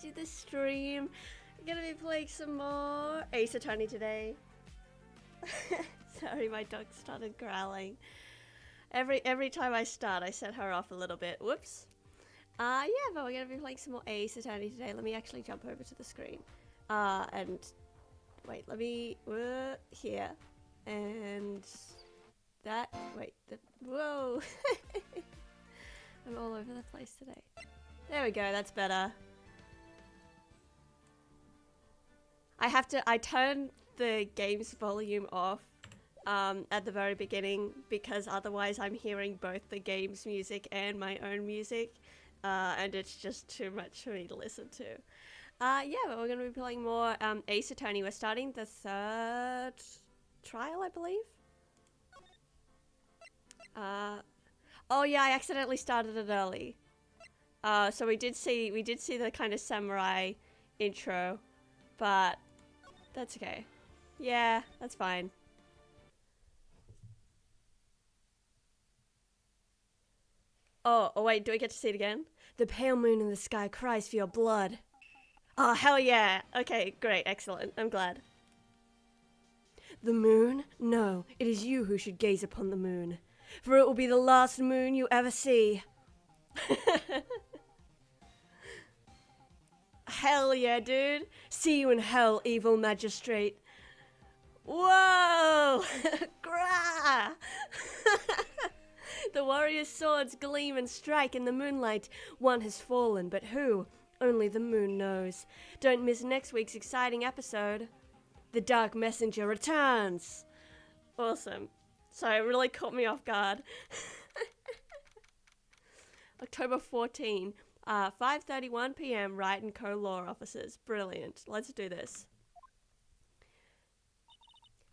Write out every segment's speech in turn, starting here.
to the stream. I'm gonna be playing some more Ace Attorney today. Sorry, my dog started growling. Every time I start, I set her off a little bit. Whoops. Yeah, but we're gonna be playing some more Ace Attorney today. Let me actually jump over to the screen. And wait, let me here and that. Wait, whoa! I'm all over the place today. There we go. That's better. I turn the game's volume off at the very beginning because otherwise I'm hearing both the game's music and my own music, and it's just too much for me to listen to. Yeah, but we're going to be playing more Ace Attorney. We're starting the third trial, I believe. Oh yeah, I accidentally started it early. So we did see the kind of samurai intro, but that's okay. Yeah, that's fine. Oh wait, do we get to see it again? The pale moon in the sky cries for your blood. Oh, hell yeah. Okay, great, excellent. I'm glad. The moon? No, it is you who should gaze upon the moon, for it will be the last moon you ever see. Hell yeah, dude. See you in hell, evil magistrate. Whoa! Grah! The warrior's swords gleam and strike in the moonlight. One has fallen, but who? Only the moon knows. Don't miss next week's exciting episode. The Dark Messenger returns. Awesome. Sorry, it really caught me off guard. October 14, 5:31 p.m. Wright & Co. Law Offices. Brilliant. Let's do this.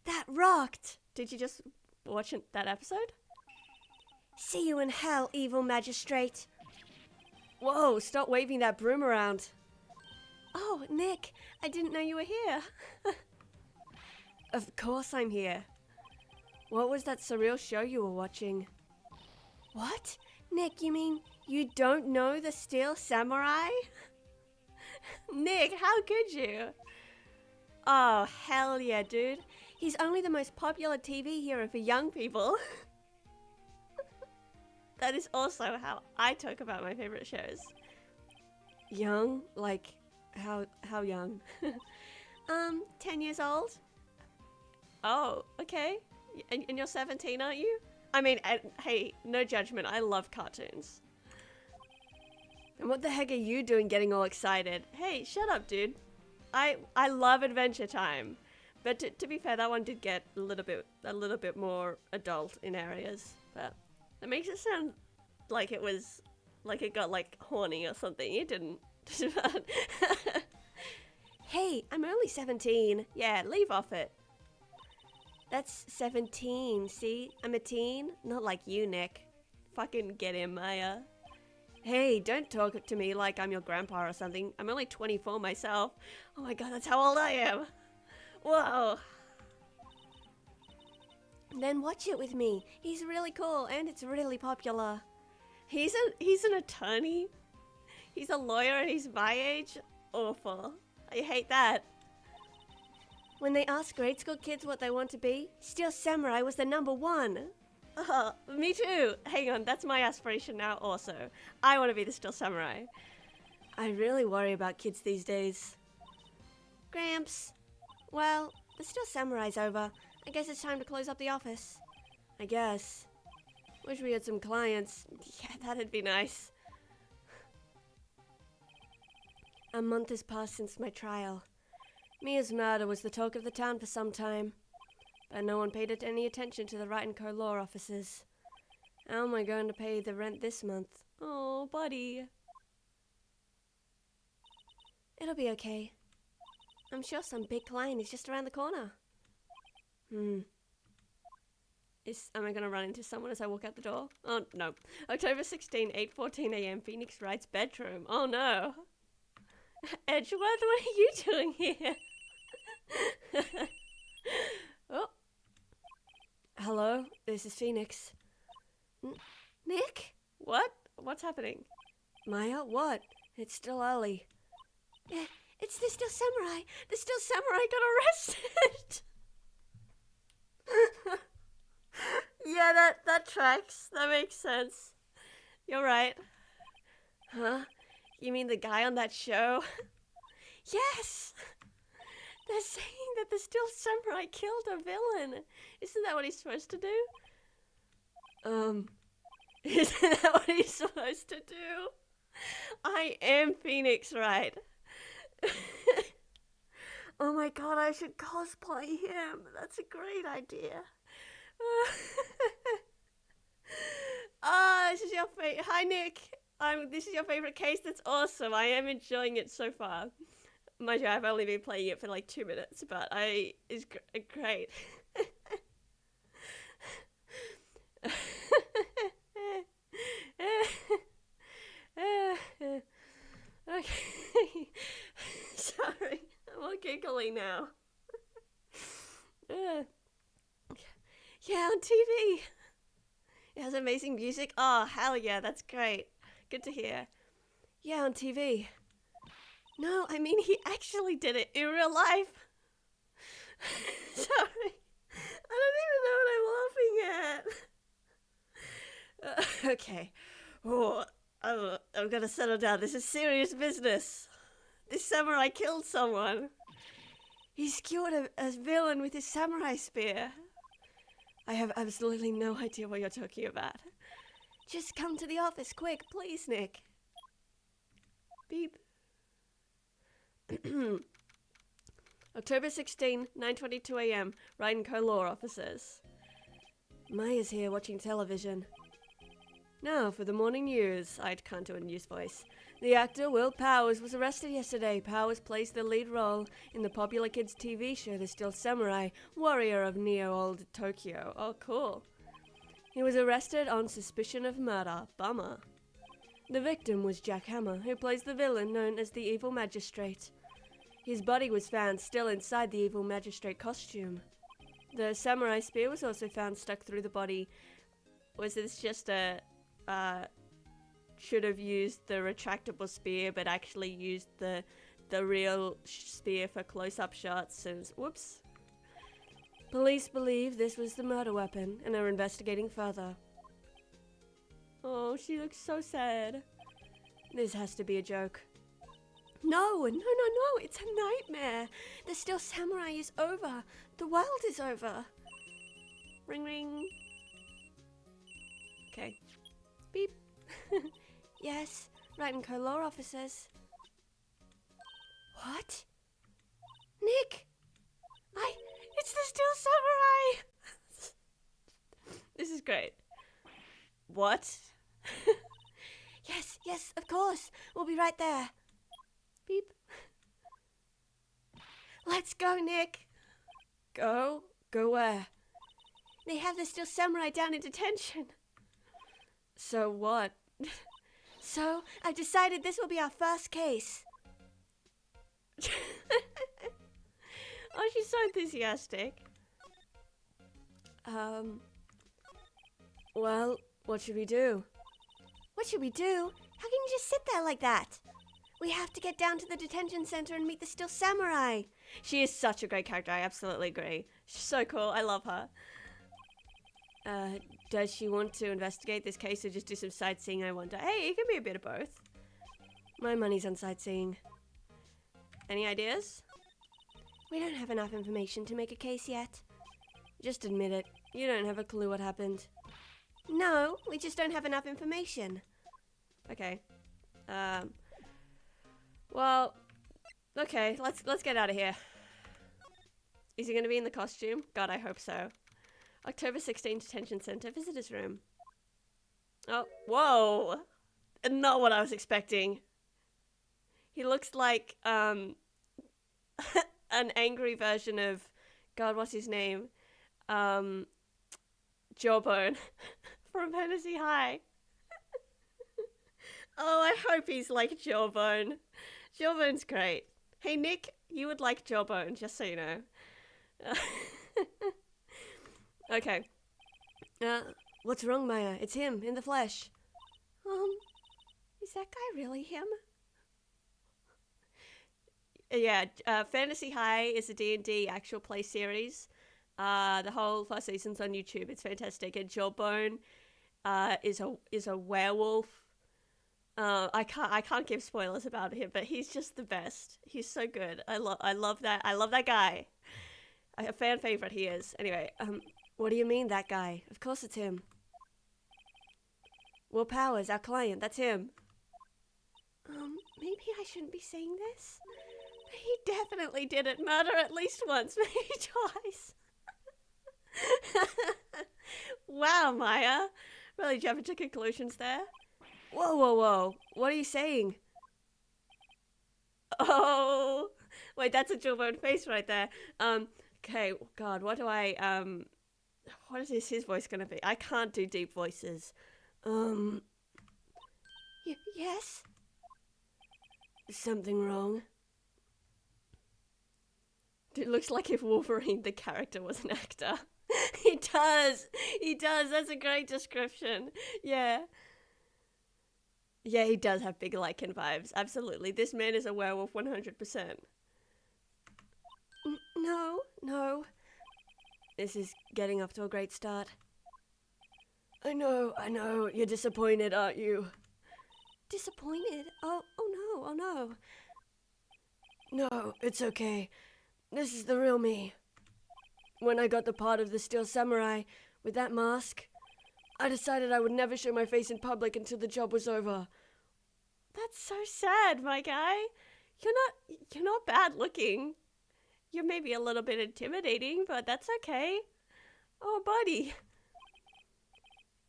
That rocked! Did you just watch that episode? See you in hell, evil magistrate. Whoa, stop waving that broom around. Oh, Nick, I didn't know you were here. Of course I'm here. What was that surreal show you were watching? What? Nick, you mean you don't know the Steel Samurai? Nick, how could you? Oh, hell yeah, dude. He's only the most popular TV hero for young people. That is also how I talk about my favorite shows. Young? Like, how young? 10 years old? Oh, okay. And you're 17, aren't you? I mean, hey, no judgment. I love cartoons. And what the heck are you doing getting all excited? Hey, shut up, dude. I love Adventure Time. But to be fair, that one did get a little bit more adult in areas. But that makes it sound like it was, like it got like horny or something. It didn't. Hey, I'm only 17. Yeah, leave off it. That's 17, see? I'm a teen. Not like you, Nick. Fucking get him, Maya. Hey, don't talk to me like I'm your grandpa or something. I'm only 24 myself. Oh my god, that's how old I am. Whoa. Then watch it with me. He's really cool and it's really popular. He's an attorney. He's a lawyer and he's my age. Awful. I hate that. When they ask grade school kids what they want to be, Steel Samurai was the #1. Oh, me too. Hang on, that's my aspiration now also. I want to be the Steel Samurai. I really worry about kids these days. Gramps. Well, the Steel Samurai's over. I guess it's time to close up the office. I guess. Wish we had some clients. Yeah, that'd be nice. A month has passed since my trial. Mia's murder was the talk of the town for some time, but no one paid any attention to the Wright & Co. law offices. How am I going to pay the rent this month? Oh, buddy. It'll be okay. I'm sure some big client is just around the corner. Am I going to run into someone as I walk out the door? Oh, no. October 16, 8:14 a.m. Phoenix Wright's bedroom. Oh, no. Edgeworth, what are you doing here? Oh. Hello, this is Phoenix. Nick? What? What's happening? Maya, what? It's still early. It's the Still Samurai. The Still Samurai got arrested. Yeah, that tracks. That makes sense. You're right. Huh? You mean the guy on that show? Yes! They're saying that the Still Samurai killed a villain. Isn't that what he's supposed to do? Isn't that what he's supposed to do? I am Phoenix, right? Oh my god, I should cosplay him. That's a great idea. This is your favorite. Hi, Nick. This is your favorite case. That's awesome. I am enjoying it so far. Mind you, I've only been playing it for like 2 minutes, but it's great. Okay. Sorry, I'm all giggly now. Yeah, on TV. It has amazing music. Oh, hell yeah, that's great. Good to hear. Yeah, on TV. No, I mean, he actually did it in real life. Sorry. I don't even know what I'm laughing at. Okay. Oh, I'm gonna settle down. This is serious business. This samurai killed someone. He skewered a villain with his samurai spear. I have absolutely no idea what you're talking about. Just come to the office, quick, please, Nick. Beep. October 16, 9:22 a.m. Wright and Co. Law Offices. Maya's here watching television. Now for the morning news. I can't do a news voice. The actor Will Powers was arrested yesterday. Powers plays the lead role in the popular kids TV show The Still Samurai, Warrior of Neo-Old Tokyo. Oh, cool. He was arrested on suspicion of murder. Bummer. The victim was Jack Hammer, who plays the villain known as the Evil Magistrate. His body was found still inside the Evil Magistrate costume. The samurai spear was also found stuck through the body. Was this just a... should have used the retractable spear, but actually used the real spear for close-up shots since... Whoops. Police believe this was the murder weapon and are investigating further. Oh, she looks so sad. This has to be a joke. No, it's a nightmare. The Still Samurai is over. The world is over. Ring, ring. Okay. Beep. Yes, Wright and Co. Law Officers. What? Nick! It's the Still Samurai! This is great. What? Yes, of course. We'll be right there. Beep. Let's go, Nick. Go? Go where? They have the Still Samurai down in detention. So what? So, I've decided this will be our first case. Oh, she's so enthusiastic. Well, what should we do? What should we do? How can you just sit there like that? We have to get down to the detention center and meet the Still Samurai. She is such a great character, I absolutely agree. She's so cool, I love her. Does she want to investigate this case or just do some sightseeing, I wonder? Hey, it can be a bit of both. My money's on sightseeing. Any ideas? We don't have enough information to make a case yet. Just admit it. You don't have a clue what happened. No, we just don't have enough information. Okay. Well, okay, let's get out of here. Is he gonna be in the costume? God, I hope so. October 16, Detention Center, Visitors Room. Oh, whoa! Not what I was expecting. He looks like, an angry version of, God, what's his name? Jawbone from Fantasy High. Oh, I hope he's like Jawbone. Jawbone's great. Hey, Nick, you would like Jawbone, just so you know. Okay. What's wrong, Maya? It's him, in the flesh. Is that guy really him? Yeah, Fantasy High is a D&D actual play series. The whole first season's on YouTube. It's fantastic. And Jawbone is a werewolf. I can't give spoilers about him, but he's just the best. He's so good. I love that guy. A fan favorite he is. Anyway, what do you mean that guy? Of course it's him. Will Powers, our client. That's him. Maybe I shouldn't be saying this. But he definitely didn't murder at least once, maybe twice. Wow, Maya. Really jumping to conclusions there. Whoa, whoa, whoa. What are you saying? Oh. Wait, that's a Jawbone face right there. Okay, God, what is his voice gonna be? I can't do deep voices. Yes? Is something wrong? It looks like if Wolverine, the character, was an actor. He does. That's a great description. Yeah. Yeah, he does have big Lycan vibes. Absolutely. This man is a werewolf 100%. No. This is getting off to a great start. I know. You're disappointed, aren't you? Disappointed? Oh no. No, it's okay. This is the real me. When I got the part of the Steel Samurai with that mask, I decided I would never show my face in public until the job was over. That's so sad, my guy. You're not bad looking. You're maybe a little bit intimidating, but that's okay. Oh, buddy.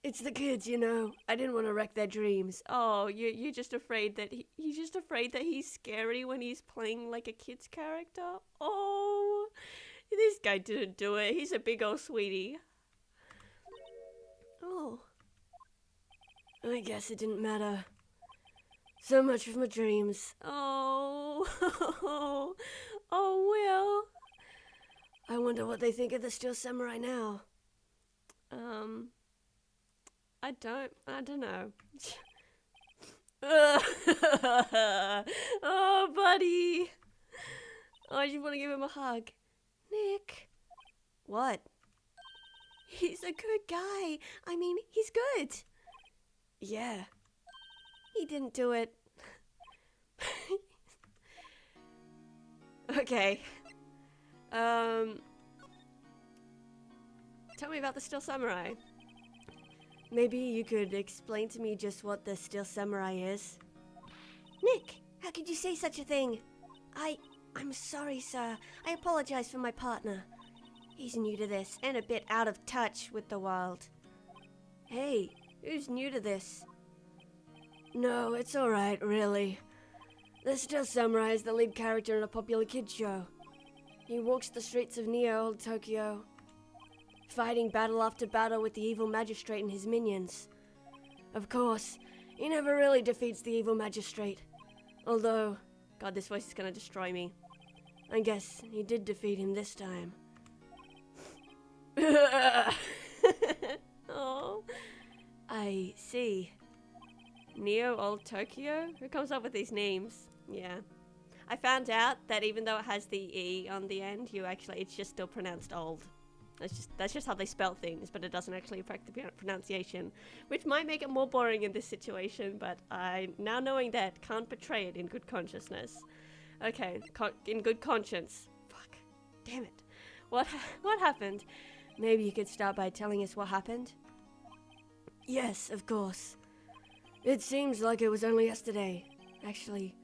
It's the kids, you know. I didn't want to wreck their dreams. Oh, you're just afraid that he's just afraid that he's scary when he's playing like a kid's character. Oh, this guy didn't do it. He's a big old sweetie. Oh. I guess it didn't matter. So much for my dreams. Oh. Oh, Will. I wonder what they think of the Steel Samurai now. I don't know. Oh, buddy. Oh, I just want to give him a hug. Nick. What? He's a good guy. I mean, he's good. Yeah. He didn't do it. Okay. Tell me about the Steel Samurai. Maybe you could explain to me just what the Steel Samurai is? Nick, how could you say such a thing? I'm sorry, sir. I apologize for my partner. He's new to this and a bit out of touch with the world. Hey, who's new to this? No, it's alright, really. The Steel Samurai is the lead character in a popular kids show. He walks the streets of Old Tokyo, fighting battle after battle with the evil magistrate and his minions. Of course, he never really defeats the evil magistrate. Although, God, this voice is gonna destroy me. I guess he did defeat him this time. Oh, I see. Old Tokyo? Who comes up with these names? Yeah. I found out that even though it has the E on the end, it's just still pronounced old. That's just how they spell things, but it doesn't actually affect the pronunciation, which might make it more boring in this situation, but now knowing that, can't betray it in good consciousness. Okay, in good conscience. Fuck. Damn it. What happened? Maybe you could start by telling us what happened? Yes, of course. It seems like it was only yesterday. Actually,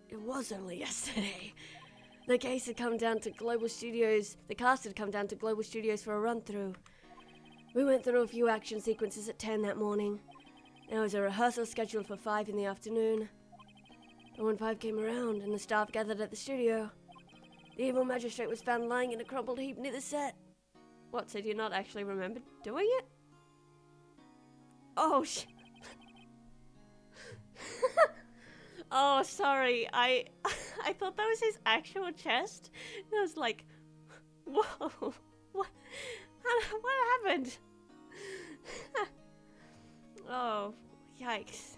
it was only yesterday. The cast had come down to Global Studios for a run-through. We went through a few action sequences at 10 that morning. There was a rehearsal scheduled for 5 in the afternoon. But when 5 came around and the staff gathered at the studio, the evil magistrate was found lying in a crumpled heap near the set. What, so do you not actually remember doing it? Oh, oh, sorry. I thought that was his actual chest. I was like, whoa, what happened? Oh, yikes.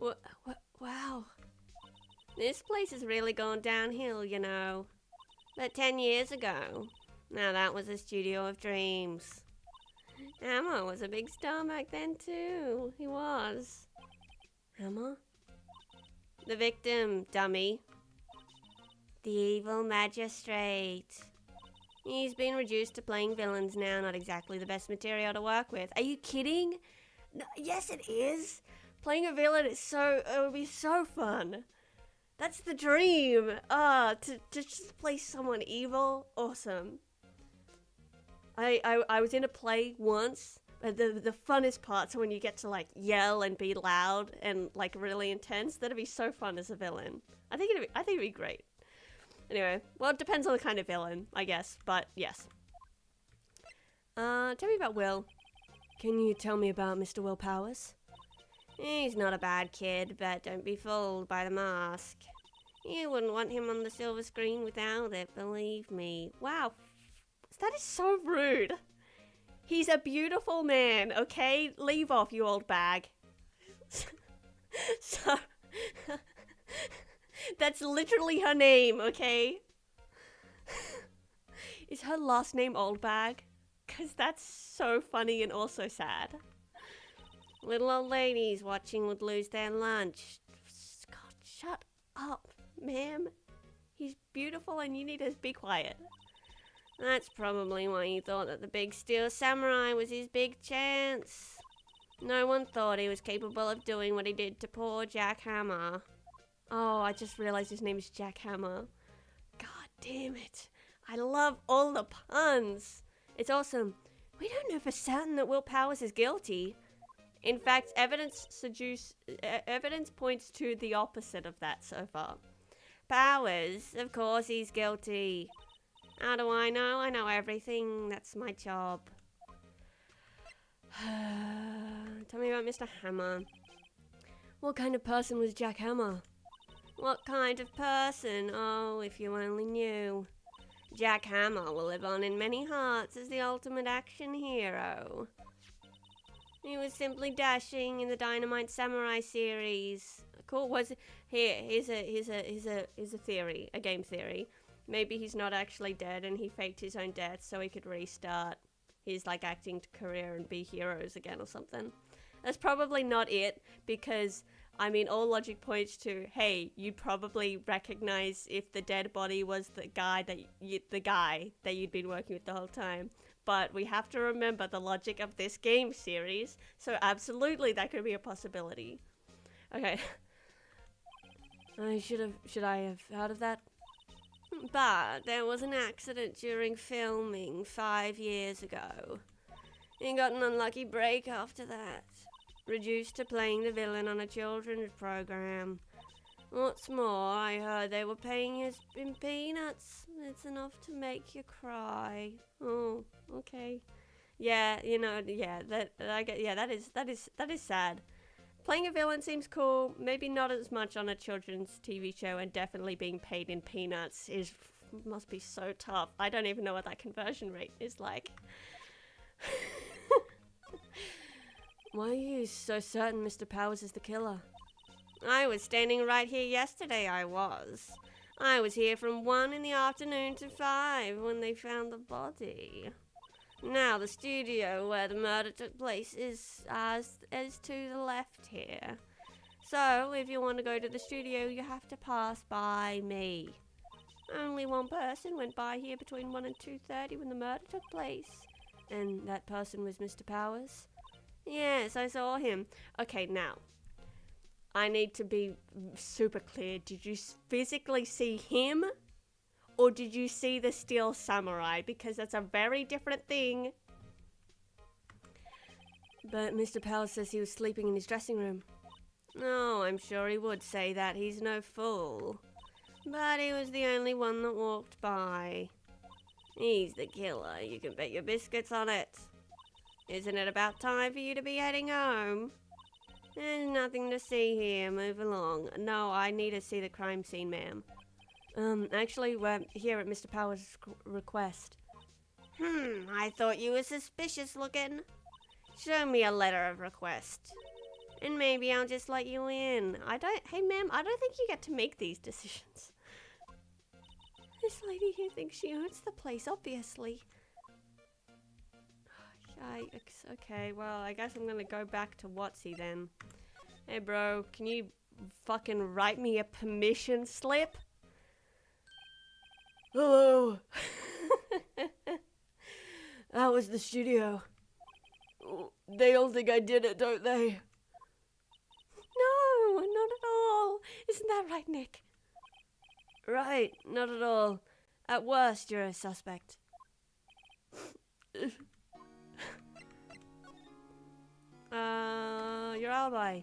Wow. This place has really gone downhill, you know. But 10 years ago, now that was a studio of dreams. Hammer was a big star back then too. He was. Hammer? The victim, dummy. The evil magistrate. He's been reduced to playing villains now, not exactly the best material to work with. Are you kidding? No, yes, it is. Playing a villain is it would be so fun. That's the dream. To just play someone evil, awesome. I was in a play once. The funnest parts are when you get to like yell and be loud and like really intense. That'd be so fun as a villain. I think it'd be great. Anyway, well, it depends on the kind of villain, I guess, but yes. Tell me about Will. Can you tell me about Mr. Will Powers? He's not a bad kid, but don't be fooled by the mask. You wouldn't want him on the silver screen without it, believe me. Wow, that is so rude. He's a beautiful man, okay? Leave off, you old bag. So... That's literally her name, okay? Is her last name Oldbag? Because that's so funny and also sad. Little old ladies watching would lose their lunch. God, shut up, ma'am. He's beautiful and you need to be quiet. That's probably why you thought that the big steel samurai was his big chance. No one thought he was capable of doing what he did to poor Jack Hammer. Oh, I just realized his name is Jack Hammer. God damn it. I love all the puns. It's awesome. We don't know for certain that Will Powers is guilty. In fact, evidence points to the opposite of that so far. Powers, of course he's guilty. How do I know? I know everything. That's my job. Tell me about Mr. Hammer. What kind of person was Jack Hammer? What kind of person? Oh, if you only knew. Jack Hammer will live on in many hearts as the ultimate action hero. He was simply dashing in the Dynamite Samurai series. Cool. Here's a theory, a game theory. Maybe he's not actually dead and he faked his own death so he could restart his like acting career and be heroes again or something. That's probably not it, because I mean, all logic points to, hey, you'd probably recognize if the dead body was the guy that you'd been working with the whole time. But we have to remember the logic of this game series, so absolutely that could be a possibility. Okay. Should I have heard of that? But there was an accident during filming 5 years ago. He got an unlucky break after that. Reduced to playing the villain on a children's program. What's more, I heard they were paying you in peanuts. It's enough to make you cry. Oh, okay. Yeah, that is sad. Playing a villain seems cool. Maybe not as much on a children's TV show, and definitely being paid in peanuts must be so tough. I don't even know what that conversion rate is like. Why are you so certain Mr. Powers is the killer? I was standing right here yesterday, I was. I was here from 1 in the afternoon to 5 when they found the body. Now the studio where the murder took place is to the left here. So if you want to go to the studio, you have to pass by me. Only one person went by here between 1 and 2:30 when the murder took place. And that person was Mr. Powers? Yes, I saw him. Okay, now, I need to be super clear. Did you physically see him? Or did you see the steel samurai? Because that's a very different thing. But Mr. Powers says he was sleeping in his dressing room. Oh, I'm sure he would say that. He's no fool. But he was the only one that walked by. He's the killer. You can bet your biscuits on it. Isn't it about time for you to be heading home? There's nothing to see here. Move along. No, I need to see the crime scene, ma'am. Actually, we're here at Mr. Powers' request. I thought you were suspicious looking. Show me a letter of request. And maybe I'll just let you in. Hey ma'am, I don't think you get to make these decisions. This lady here thinks she owns the place, obviously. Yikes. Okay, well, I guess I'm gonna go back to Watsy then. Hey bro, can you fucking write me a permission slip? Hello. That was the studio. They all think I did it, don't they? No, not at all. Isn't that right, Nick? Right, not at all. At worst, you're a suspect. Your alibi.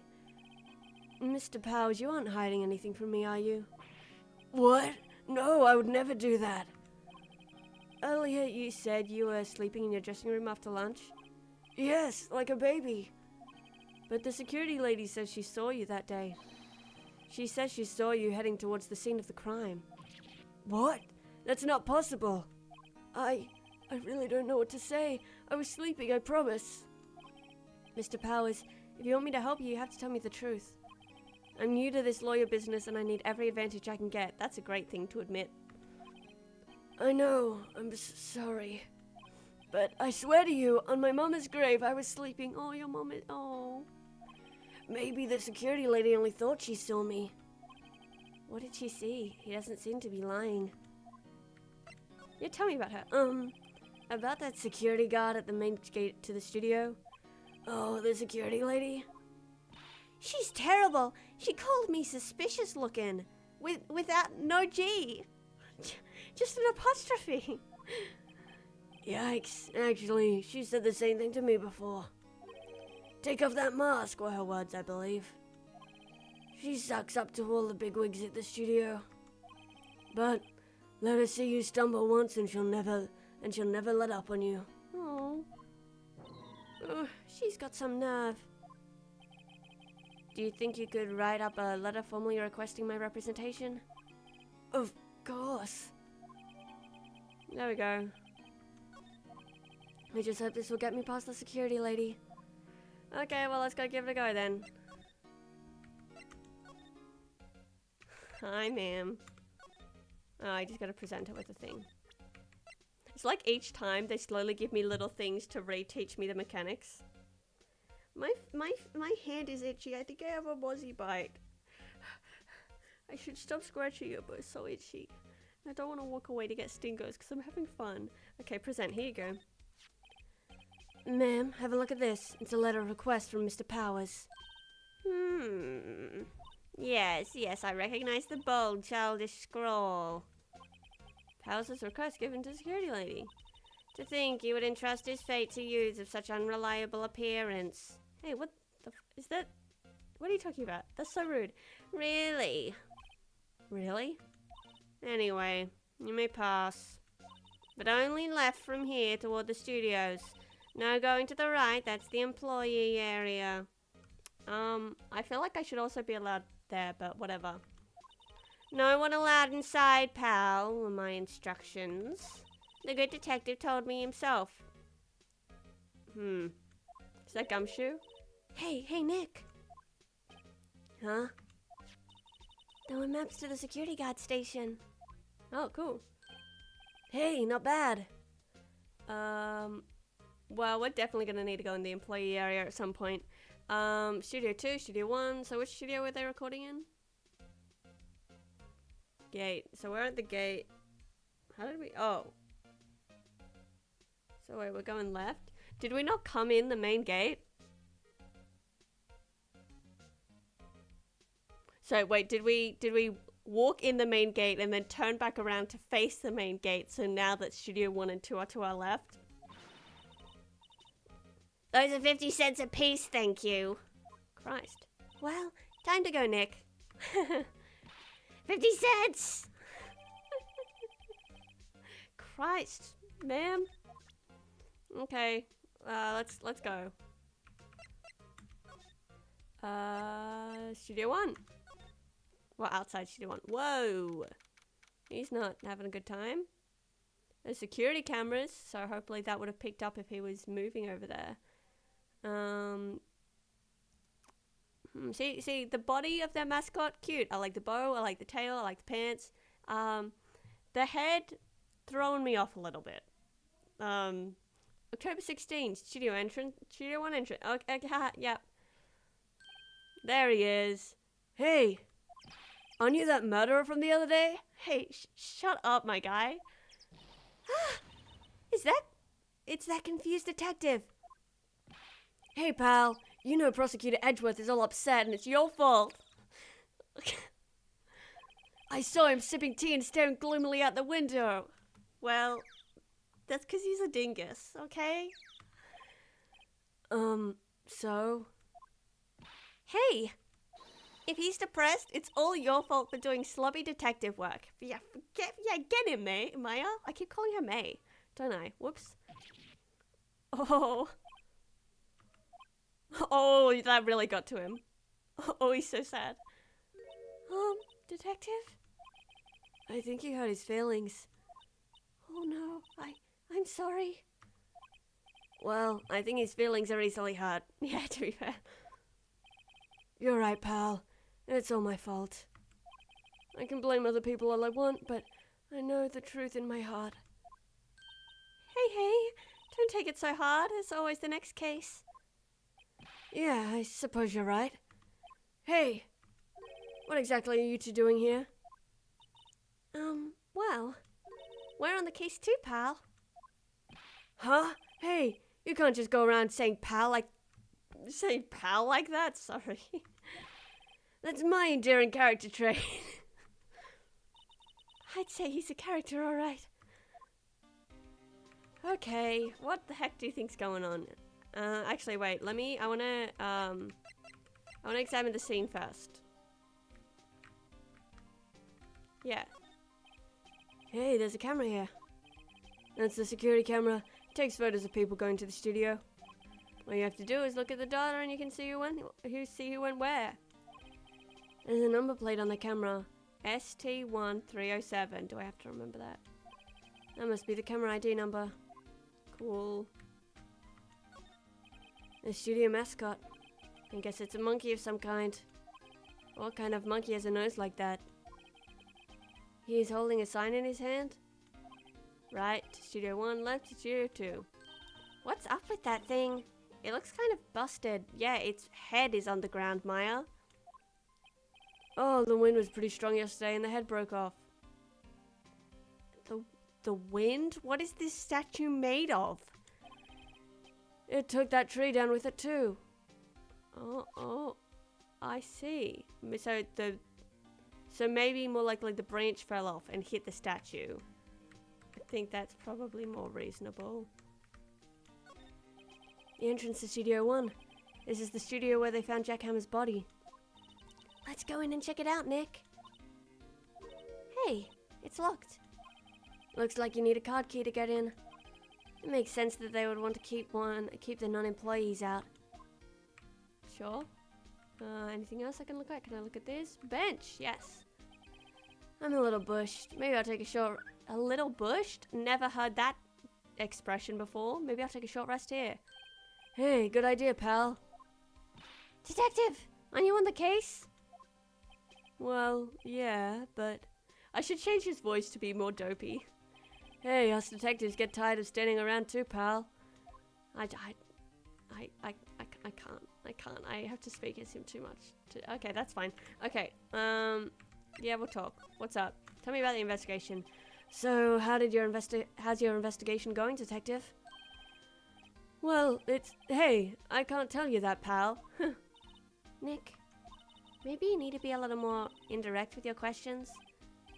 Mr. Powers, you aren't hiding anything from me, are you? What? No, I would never do that. Earlier you said you were sleeping in your dressing room after lunch? Yes, like a baby. But the security lady says she saw you that day. She says she saw you heading towards the scene of the crime. What? That's not possible. I really don't know what to say. I was sleeping, I promise. Mr. Powers, if you want me to help you, you have to tell me the truth. I'm new to this lawyer business and I need every advantage I can get. That's a great thing to admit. I know, I'm sorry. But I swear to you, on my mama's grave, I was sleeping. Oh, your mom is... Oh. Maybe the security lady only thought she saw me. What did she see? He doesn't seem to be lying. Yeah, tell me about her. About that security guard at the main gate to the studio. Oh, the security lady? She's terrible. She called me suspicious looking. Without no G. Just an apostrophe. Yikes. Actually, she said the same thing to me before. Take off that mask, were her words, I believe. She sucks up to all the bigwigs at the studio. But let her see you stumble once and she'll never let up on you. Oh. She's got some nerve. Do you think you could write up a letter formally requesting my representation? Of course. There we go. I just hope this will get me past the security lady. Okay, well, let's go give it a go then. Hi, ma'am. Oh, I just gotta present her with a thing. It's like each time they slowly give me little things to reteach me the mechanics. My hand is itchy. I think I have a mozzie bite. I should stop scratching it, but it's so itchy. I don't want to walk away to get stingers because I'm having fun. Okay, present. Here you go. Ma'am, have a look at this. It's a letter of request from Mr. Powers. Yes, I recognize the bold, childish scrawl. Powers' request given to security lady. To think he would entrust his fate to youths of such unreliable appearance. Hey, what the is that? What are you talking about? That's so rude. Really? Really? Anyway, you may pass. But only left from here toward the studios. No going to the right, that's the employee area. I feel like I should also be allowed there, but whatever. No one allowed inside, pal, were my instructions. The good detective told me himself. Is that Gumshoe? Hey, Nick. Huh? There were maps to the security guard station. Oh, cool. Hey, not bad. Well, we're definitely gonna need to go in the employee area at some point. Studio 2, Studio 1. So which studio were they recording in? Gate. So we're at the gate. How did we... Oh. So wait, we're going left? Did we not come in the main gate? So wait, did we walk in the main gate and then turn back around to face the main gate? So now that Studio 1 and 2 are to our left? Those are 50 cents a piece, thank you. Christ. Well, time to go, Nick. 50 cents! Christ, ma'am. Okay, let's go. Studio 1. Well, outside Studio 1. Whoa! He's not having a good time. There's security cameras, so hopefully that would have picked up if he was moving over there. See, the body of their mascot, cute. I like the bow, I like the tail, I like the pants. The head, throwing me off a little bit. October 16th, Studio 1 entrance. Okay, yep. There he is. Hey, aren't you that murderer from the other day? Hey, shut up, my guy. It's that confused detective. Hey, pal, you know Prosecutor Edgeworth is all upset and it's your fault. I saw him sipping tea and staring gloomily out the window. Well, that's because he's a dingus, okay? So? Hey! If he's depressed, it's all your fault for doing sloppy detective work. Yeah, get him, Maya. I keep calling her May, don't I? Whoops. Oh, that really got to him. Oh, he's so sad. Detective? I think you hurt his feelings. Oh no, I'm sorry. Well, I think his feelings are easily hurt. Yeah, to be fair. You're right, pal. It's all my fault. I can blame other people all I want, but I know the truth in my heart. Hey, don't take it so hard. It's always the next case. Yeah, I suppose you're right. Hey, what exactly are you two doing here? Well, we're on the case too, pal. Huh? Hey, you can't just go around saying pal like that, sorry. That's my endearing character trait. I'd say he's a character, alright. Okay, what the heck do you think's going on? Actually, wait, I wanna examine the scene first. Yeah. Hey, there's a camera here. That's the security camera. It takes photos of people going to the studio. All you have to do is look at the data and you can see who went where. There's a number plate on the camera. ST1307. Do I have to remember that? That must be the camera ID number. Cool. The studio mascot. I guess it's a monkey of some kind. What kind of monkey has a nose like that? He's holding a sign in his hand. Right to Studio 1, left to Studio 2. What's up with that thing? It looks kind of busted. Yeah, its head is on the ground, Maya. Oh, the wind was pretty strong yesterday and the head broke off. The wind? What is this statue made of? It took that tree down with it too. Oh, I see. So maybe more likely the branch fell off and hit the statue. I think that's probably more reasonable. The entrance to Studio 1. This is the studio where they found Jack Hammer's body. Let's go in and check it out, Nick. Hey, it's locked. Looks like you need a card key to get in. It makes sense that they would want to keep the non-employees out. Sure. Anything else I can look at? Can I look at this? Bench, yes. I'm a little bushed. Maybe I'll take a little bushed? Never heard that expression before. Maybe I'll take a short rest here. Hey, good idea, pal. Detective, are you on the case? Well, yeah, but I should change his voice to be more dopey. Hey, us detectives get tired of standing around too, pal. I can't. I have to speak as him too much. Okay, that's fine. Okay, yeah, we'll talk. What's up? Tell me about the investigation. So, how's your investigation going, detective? Well, hey, I can't tell you that, pal. Nick, maybe you need to be a little more indirect with your questions.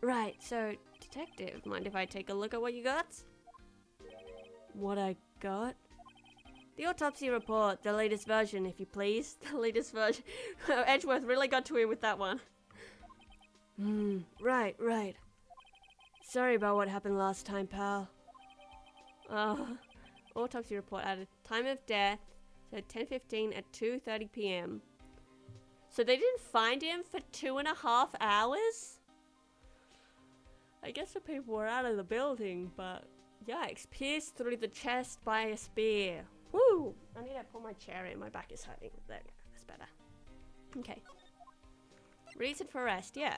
Right, so, detective, mind if I take a look at what you got? What I got? The autopsy report, the latest version, if you please. The latest version. Edgeworth really got to him with that one. Right. Sorry about what happened last time, pal. Autopsy report added time of death, so 10:15 at 2:30 p.m. So they didn't find him for 2.5 hours? I guess the people were out of the building, but yikes, pierced through the chest by a spear. Woo! I need to pull my chair in, my back is hurting. There we go, that's better. Okay. Reason for arrest, yeah.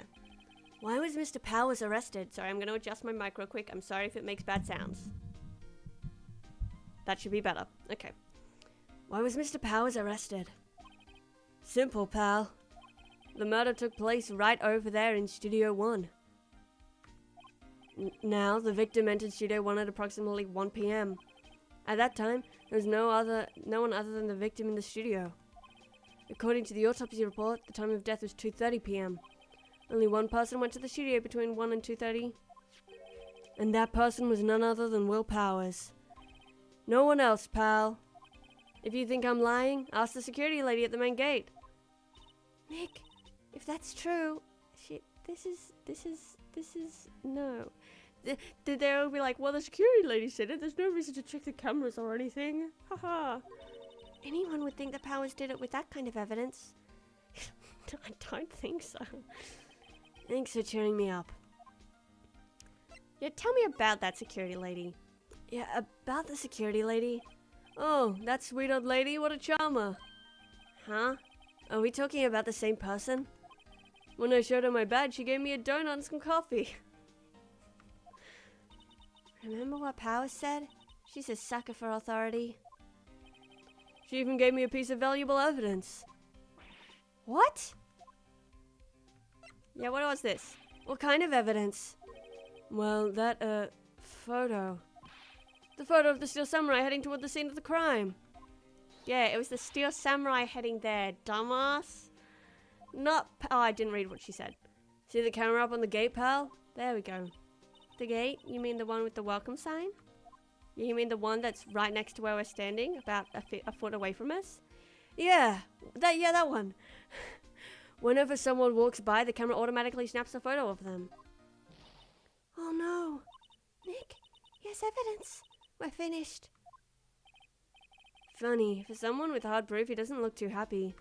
Why was Mr. Powers arrested? Sorry, I'm going to adjust my mic real quick. I'm sorry if it makes bad sounds. That should be better. Okay. Why was Mr. Powers arrested? Simple, pal. The murder took place right over there in Studio 1. Now, the victim entered Studio 1 at approximately 1 p.m. At that time, there was no one other than the victim in the studio. According to the autopsy report, the time of death was 2:30 p.m. Only one person went to the studio between 1 and 2:30. And that person was none other than Will Powers. No one else, pal. If you think I'm lying, ask the security lady at the main gate. Nick, if that's true, shit, this is, no. They'll be like, well, the security lady said it, there's no reason to check the cameras or anything. Haha. Anyone would think that Powers did it with that kind of evidence. I don't think so. Thanks for cheering me up. Yeah, tell me about that security lady. Yeah, about the security lady? Oh, that sweet old lady, what a charmer. Huh? Are we talking about the same person? When I showed her my badge, she gave me a donut and some coffee. Remember what Powers said? She's a sucker for authority. She even gave me a piece of valuable evidence. What? Yeah, what was this? What kind of evidence? Well, that, photo. The photo of the Steel Samurai heading toward the scene of the crime. Yeah, it was the Steel Samurai heading there, dumbass. Oh, I didn't read what she said. See the camera up on the gate, pal? There we go. The gate? You mean the one with the welcome sign? You mean the one that's right next to where we're standing, about a foot away from us? Yeah, that one. Whenever someone walks by, the camera automatically snaps a photo of them. Oh no. Nick, yes, evidence. We're finished. Funny, for someone with hard proof, he doesn't look too happy.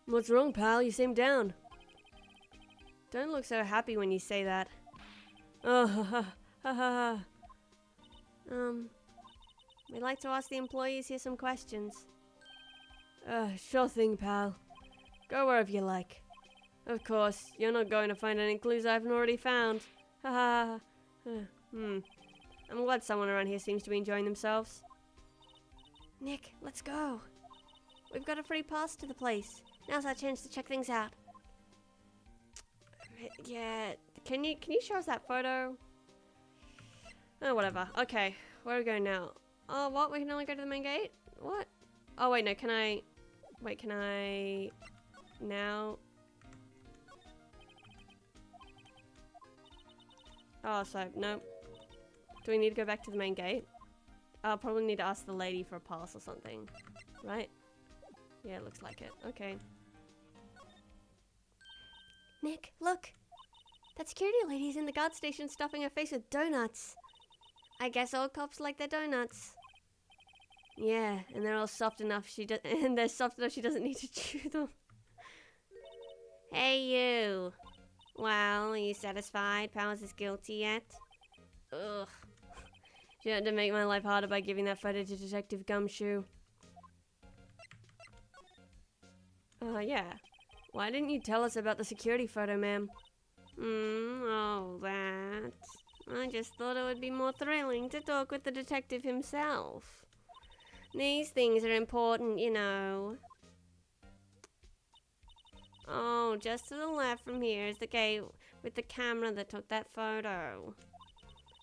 What's wrong, pal? You seem down. Don't look so happy when you say that. Oh, ha ha ha ha. We'd like to ask the employees here some questions. Sure thing, pal. Go wherever you like. Of course, you're not going to find any clues I haven't already found. Ha ha ha. I'm glad someone around here seems to be enjoying themselves. Nick, let's go. We've got a free pass to the place. Now's our chance to check things out. Yeah, can you show us that photo? Oh, whatever. Okay, where are we going now? Oh, what? We can only go to the main gate? What? Oh, wait, no, can I... Wait, can I... Now... Oh, so, no. Do we need to go back to the main gate? I'll probably need to ask the lady for a pass or something. Right? Yeah, it looks like it. Okay. Nick, look! That security lady's in the guard station stuffing her face with donuts. I guess all cops like their donuts. Yeah, and they're all soft enough she doesn't need to chew them. Hey you! Well, are you satisfied? Powers is guilty yet? Ugh. She had to make my life harder by giving that photo to Detective Gumshoe. Yeah. Why didn't you tell us about the security photo, ma'am? Oh, that. I just thought it would be more thrilling to talk with the detective himself. These things are important, you know. Oh, just to the left from here is the gate with the camera that took that photo.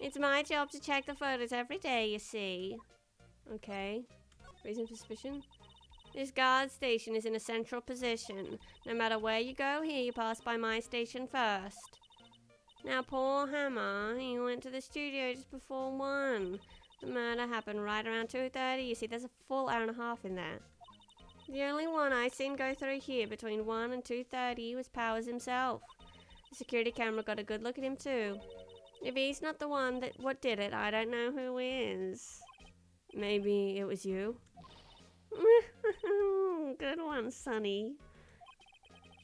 It's my job to check the photos every day, you see. Okay. Reason for suspicion? This guard station is in a central position. No matter where you go here, you pass by my station first. Now, poor Hammer, he went to the studio just before 1. The murder happened right around 2:30. You see, there's a full hour and a half in there. The only one I seen go through here between 1 and 2:30 was Powers himself. The security camera got a good look at him too. If he's not the one what did it, I don't know who is. Maybe it was you? Good one, Sonny.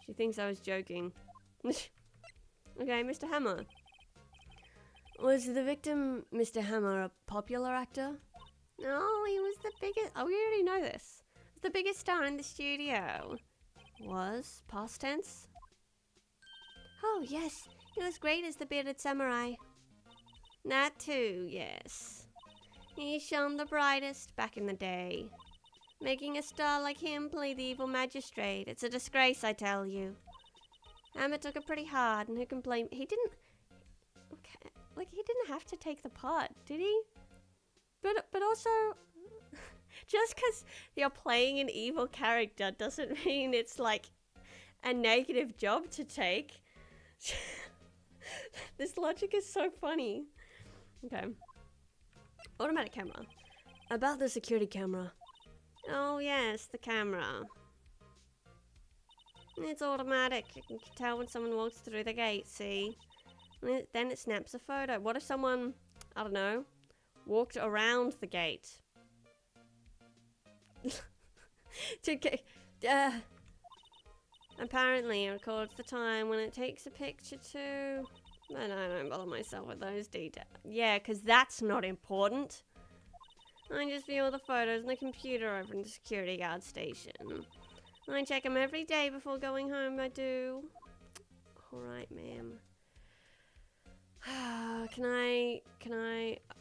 She thinks I was joking. Okay, Mr. Hammer. Was the victim, Mr. Hammer, a popular actor? No, he was the biggest... Oh, we already know this. The biggest star in the studio was past tense. Oh, yes. He was great as the bearded samurai. That too, yes. He shone the brightest back in the day. Making a star like him play the evil magistrate. It's a disgrace, I tell you. Emmett took it pretty hard, and who can blame... He didn't... Okay, like, he didn't have to take the part, did he? But also... just because you're playing an evil character doesn't mean it's, like, a negative job to take. This logic is so funny. Okay. Automatic camera. About the security camera. Oh yes, the camera. It's automatic. You can tell when someone walks through the gate, see? Then it snaps a photo. What if someone, I don't know, walked around the gate? Apparently it records the time when it takes a picture too. And I don't bother myself with those details. Yeah, because that's not important. I just view all the photos on the computer over in the security guard station. I check them every day before going home, I do. Alright, ma'am. Can I...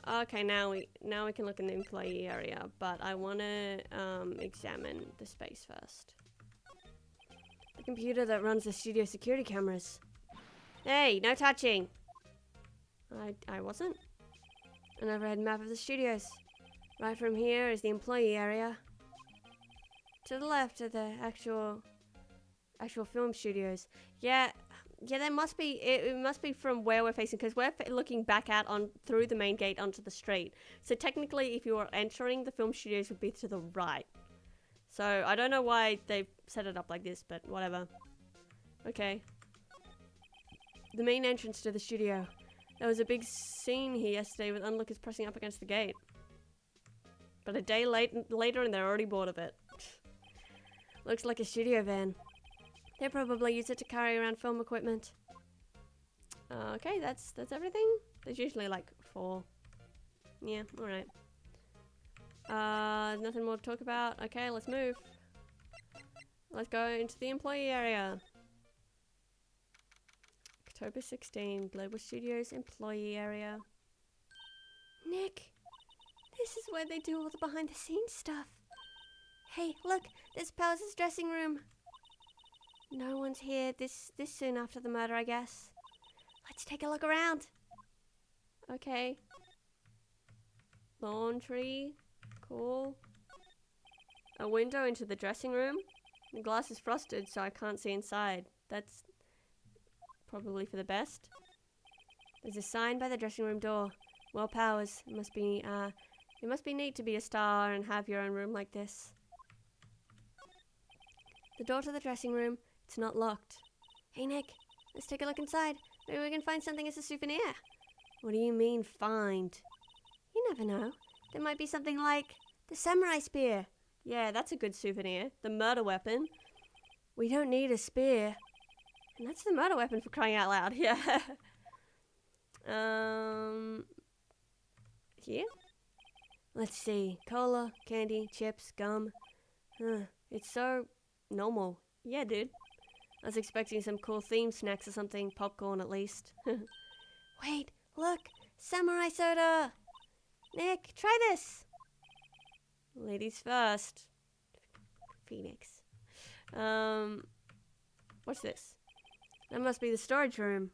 Okay, now we can look in the employee area, but I want to examine the space first. The computer that runs the studio security cameras. Hey, no touching! I wasn't. An overhead map of the studios. Right from here is the employee area. To the left are the actual film studios. Yeah, there must be. It must be from where we're facing, because we're looking back out on through the main gate onto the street. So technically, if you were entering, the film studios would be to the right. So I don't know why they set it up like this, but whatever. Okay. The main entrance to the studio. There was a big scene here yesterday with onlookers pressing up against the gate. But a day later and they're already bored of it. Looks like a studio van. They probably use it to carry around film equipment. Okay, that's everything? There's usually like 4. Yeah, alright. Nothing more to talk about. Okay, let's move. Let's go into the employee area. October 16, Global Studios employee area. Nick! This is where they do all the behind-the-scenes stuff. Hey, look, there's Powers' dressing room. No one's here this soon after the murder, I guess. Let's take a look around. Okay. Laundry. Cool. A window into the dressing room. The glass is frosted, so I can't see inside. That's probably for the best. There's a sign by the dressing room door. Well, Powers, it must be neat to be a star and have your own room like this. The door to the dressing room, it's not locked. Hey Nick, let's take a look inside. Maybe we can find something as a souvenir. What do you mean, find? You never know. There might be something like the samurai spear. Yeah, that's a good souvenir. The murder weapon. We don't need a spear. And that's the murder weapon, for crying out loud. Yeah. Here? Let's see. Cola, candy, chips, gum. It's so normal. Yeah, dude. I was expecting some cool theme snacks or something. Popcorn, at least. Wait, look! Samurai soda! Nick, try this! Ladies first. Phoenix. What's this? That must be the storage room.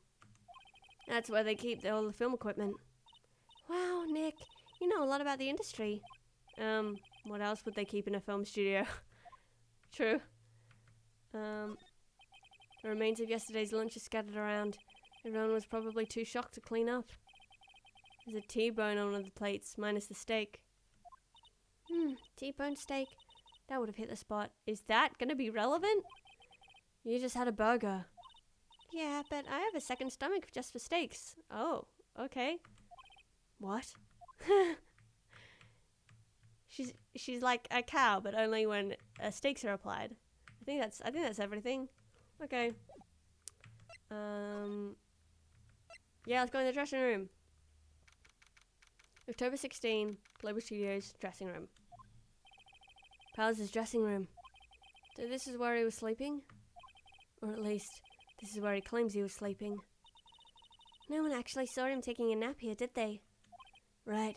That's where they keep all the film equipment. Wow, Nick. You know a lot about the industry. What else would they keep in a film studio? True. The remains of yesterday's lunch are scattered around. Everyone was probably too shocked to clean up. There's a T-bone on one of the plates, minus the steak. T-bone steak. That would have hit the spot. Is that gonna be relevant? You just had a burger. Yeah, but I have a second stomach just for steaks. Oh, okay. What? She's like a cow, but only when steaks are applied. I think that's everything. Okay. Yeah, let's go in the dressing room. October 16, Global Studios dressing room. Powers' dressing room. So this is where he was sleeping? Or at least, this is where he claims he was sleeping. No one actually saw him taking a nap here, did they? Right.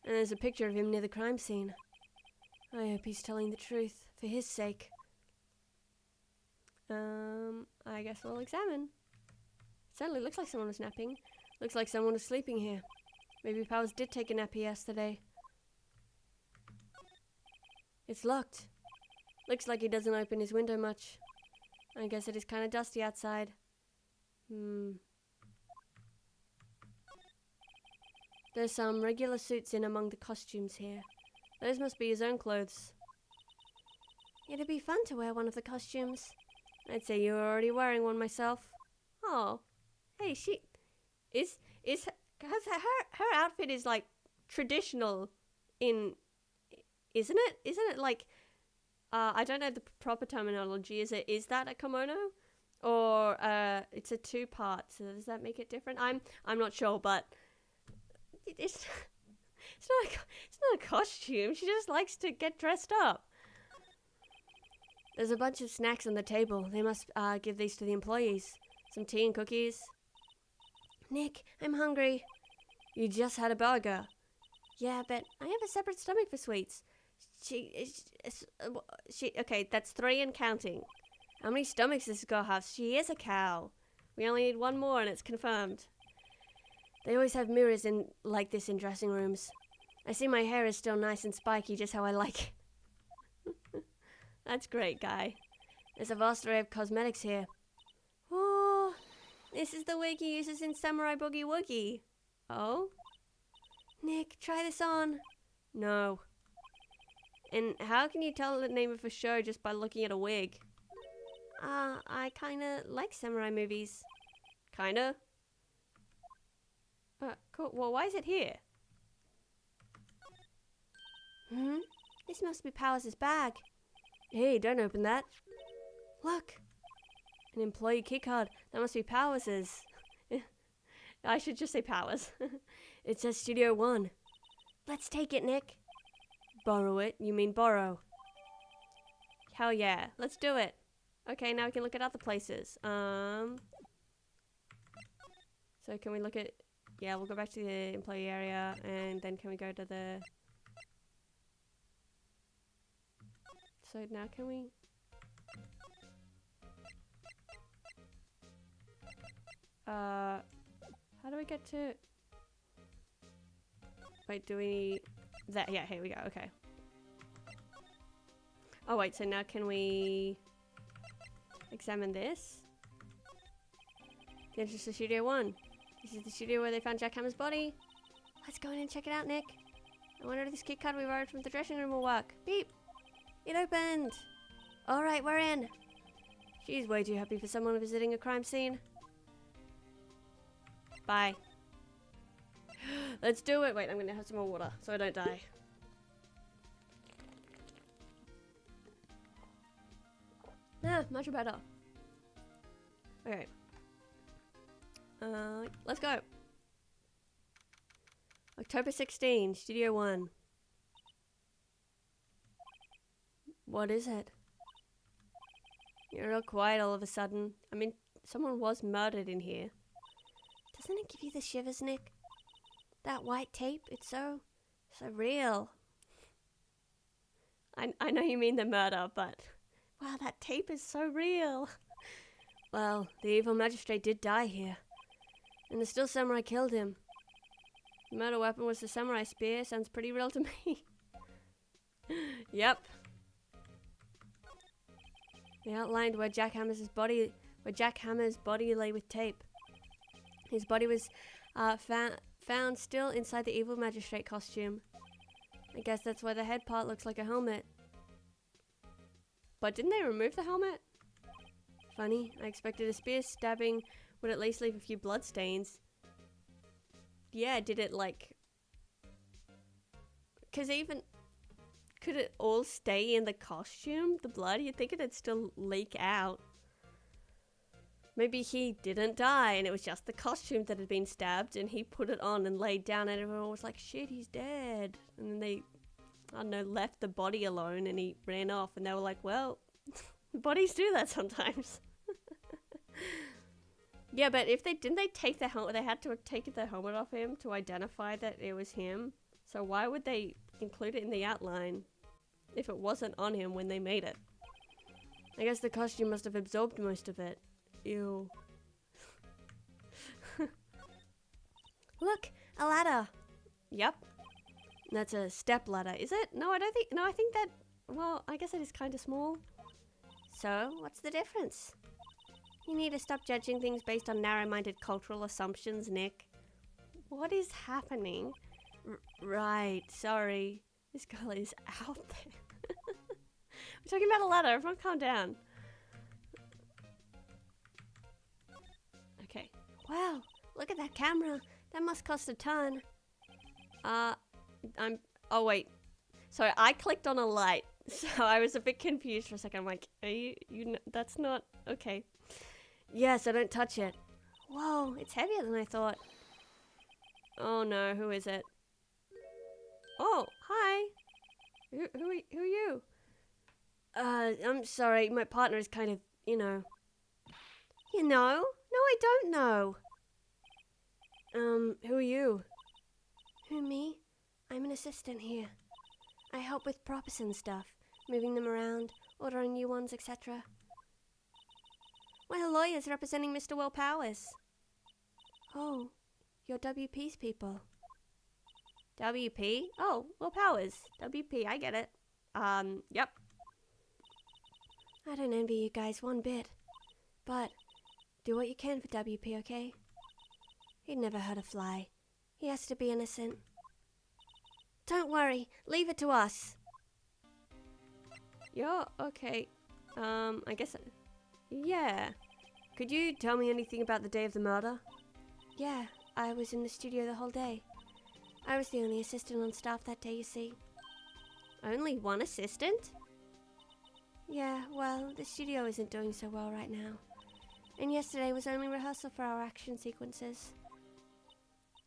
And there's a picture of him near the crime scene. I hope he's telling the truth, for his sake. I guess we'll examine. Certainly looks like someone was napping. Looks like someone was sleeping here. Maybe Powers did take a nap here yesterday. It's locked. Looks like he doesn't open his window much. I guess it is kind of dusty outside. There's some regular suits in among the costumes here. Those must be his own clothes. It'd be fun to wear one of the costumes. I'd say you were already wearing one myself. Oh, hey, her outfit is like traditional in, isn't it? Isn't it like, I don't know the proper terminology. Is that a kimono? Or it's a two-part, so does that make it different? I'm not sure, but it's not a costume. She just likes to get dressed up. There's a bunch of snacks on the table. They must give these to the employees. Some tea and cookies. Nick, I'm hungry. You just had a burger. Yeah, but I have a separate stomach for sweets. Okay, that's 3 and counting. How many stomachs does this girl have? She is a cow. We only need one more and it's confirmed. They always have mirrors like this in dressing rooms. I see my hair is still nice and spiky, just how I like it. That's great, guy. There's a vast array of cosmetics here. Oh, this is the wig he uses in Samurai Boogie Woogie. Oh? Nick, try this on. No. And how can you tell the name of a show just by looking at a wig? I kinda like samurai movies. Kinda? Cool. Well, why is it here? This must be Powers' bag. Hey, don't open that. Look. An employee key card. That must be Powers'. I should just say Powers. It says Studio 1. Let's take it, Nick. Borrow it? You mean borrow? Hell yeah. Let's do it. Okay, now we can look at other places. So can we look at... Yeah, we'll go back to the employee area, and then can we go to the... So now can we... How do we get to... Wait, do we... That, yeah, here we go, okay. Oh wait, so now can we... examine this? The entrance to Studio 1. This is the studio where they found Jack Hammer's body. Let's go in and check it out, Nick. I wonder if this key card we borrowed from the dressing room will work. Beep! It opened! Alright, we're in. She's way too happy for someone visiting a crime scene. Bye. Let's do it! Wait, I'm gonna have some more water so I don't die. Ah, much better. Okay. Let's go. October 16, Studio 1. What is it? You're real quiet all of a sudden. I mean, someone was murdered in here. Doesn't it give you the shivers, Nick? That white tape, it's so real. I know you mean the murder, but... Wow, that tape is so real. Well, the evil magistrate did die here. And the still samurai killed him. The murder weapon was the samurai spear. Sounds pretty real to me. Yep. They outlined where Jack Hammer's body lay with tape. His body was found still inside the evil magistrate costume. I guess that's why the head part looks like a helmet. But didn't they remove the helmet? Funny, I expected a spear stabbing would at least leave a few blood stains. Yeah, did it like... Because even... Could it all stay in the costume? The blood? You'd think it'd still leak out. Maybe he didn't die and it was just the costume that had been stabbed and he put it on and laid down and everyone was like, shit, he's dead. And then they I don't know, left the body alone and he ran off, and they were like, well, bodies do that sometimes. Yeah, but if they didn't they take the helmet, they had to have taken the helmet off him to identify that it was him. So why would they include it in the outline if it wasn't on him when they made it? I guess the costume must have absorbed most of it. Ew. Look, a ladder. Yep. That's a step ladder, is it? No, I don't think, no, I think that, well, I guess it is kind of small. So, what's the difference? You need to stop judging things based on narrow-minded cultural assumptions, Nick. What is happening? Right, sorry. This girl is out there. We're talking about a ladder, everyone calm down. Okay. Wow, look at that camera. That must cost a ton. Oh wait. Sorry, I clicked on a light. So I was a bit confused for a second. I'm like, are you that's not, okay. Yes, I don't touch it. Whoa, it's heavier than I thought. Oh no, who is it? Oh, hi. Who are you? I'm sorry, my partner is kind of, you know. You know? No, I don't know. Who are you? Who, me? I'm an assistant here. I help with props and stuff, moving them around, ordering new ones, etc. We're lawyers representing Mr. Will Powers. Oh, you're WP's people. WP? Oh, Will Powers. WP, I get it. Yep. I don't envy you guys one bit. But, do what you can for WP, okay? He'd never hurt a fly. He has to be innocent. Don't worry, leave it to us. Yeah, okay. I guess... yeah. Could you tell me anything about the day of the murder? Yeah, I was in the studio the whole day. I was the only assistant on staff that day, you see. Only one assistant? Yeah, well, the studio isn't doing so well right now. And yesterday was only rehearsal for our action sequences.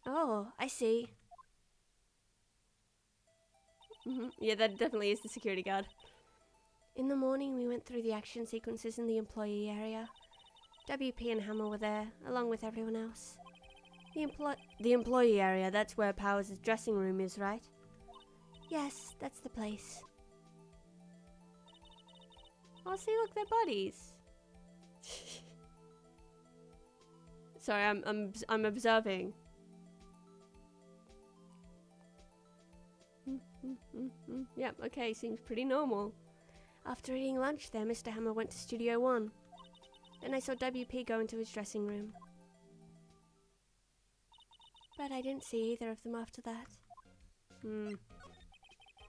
Oh, I see. Yeah, that definitely is the security guard. In the morning, we went through the action sequences in the employee area. WP and Hammer were there, along with everyone else. The employee area, that's where Powers' dressing room is, right? Yes, that's the place. Oh, see, look, they're buddies. Sorry, I'm observing. Yep, okay, seems pretty normal. After eating lunch there, Mr. Hammer went to Studio 1. Then I saw WP go into his dressing room. But I didn't see either of them after that.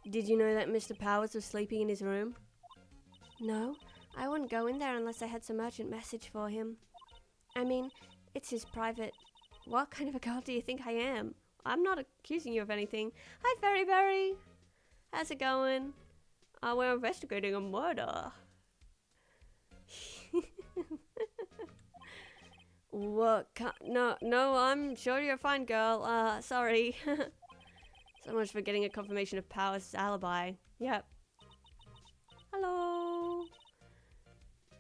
Did you know that Mr. Powers was sleeping in his room? No, I wouldn't go in there unless I had some urgent message for him. I mean, it's his private... What kind of a girl do you think I am? I'm not accusing you of anything. Hi, Fairy Berry. How's it going? We're investigating a murder. What? No, I'm sure you're fine, girl. Sorry. So much for getting a confirmation of Powers' alibi. Yep. Hello.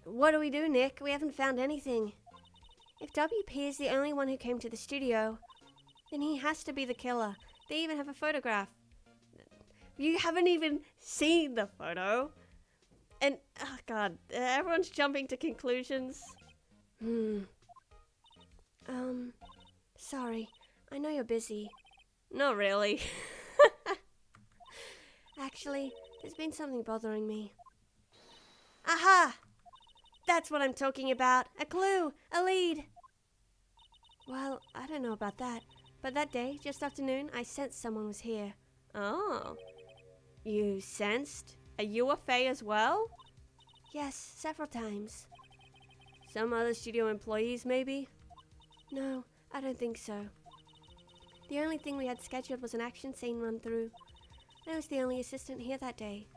What do we do, Nick? We haven't found anything. If WP is the only one who came to the studio, then he has to be the killer. They even have a photograph. You haven't even seen the photo. And, oh god, everyone's jumping to conclusions. Sorry. I know you're busy. Not really. Actually, there's been something bothering me. Aha! That's what I'm talking about. A clue! A lead! Well, I don't know about that. But that day, just after noon, I sensed someone was here. Oh. You sensed? A UFA as well? Yes, several times. Some other studio employees, maybe? No, I don't think so. The only thing we had scheduled was an action scene run-through. I was the only assistant here that day.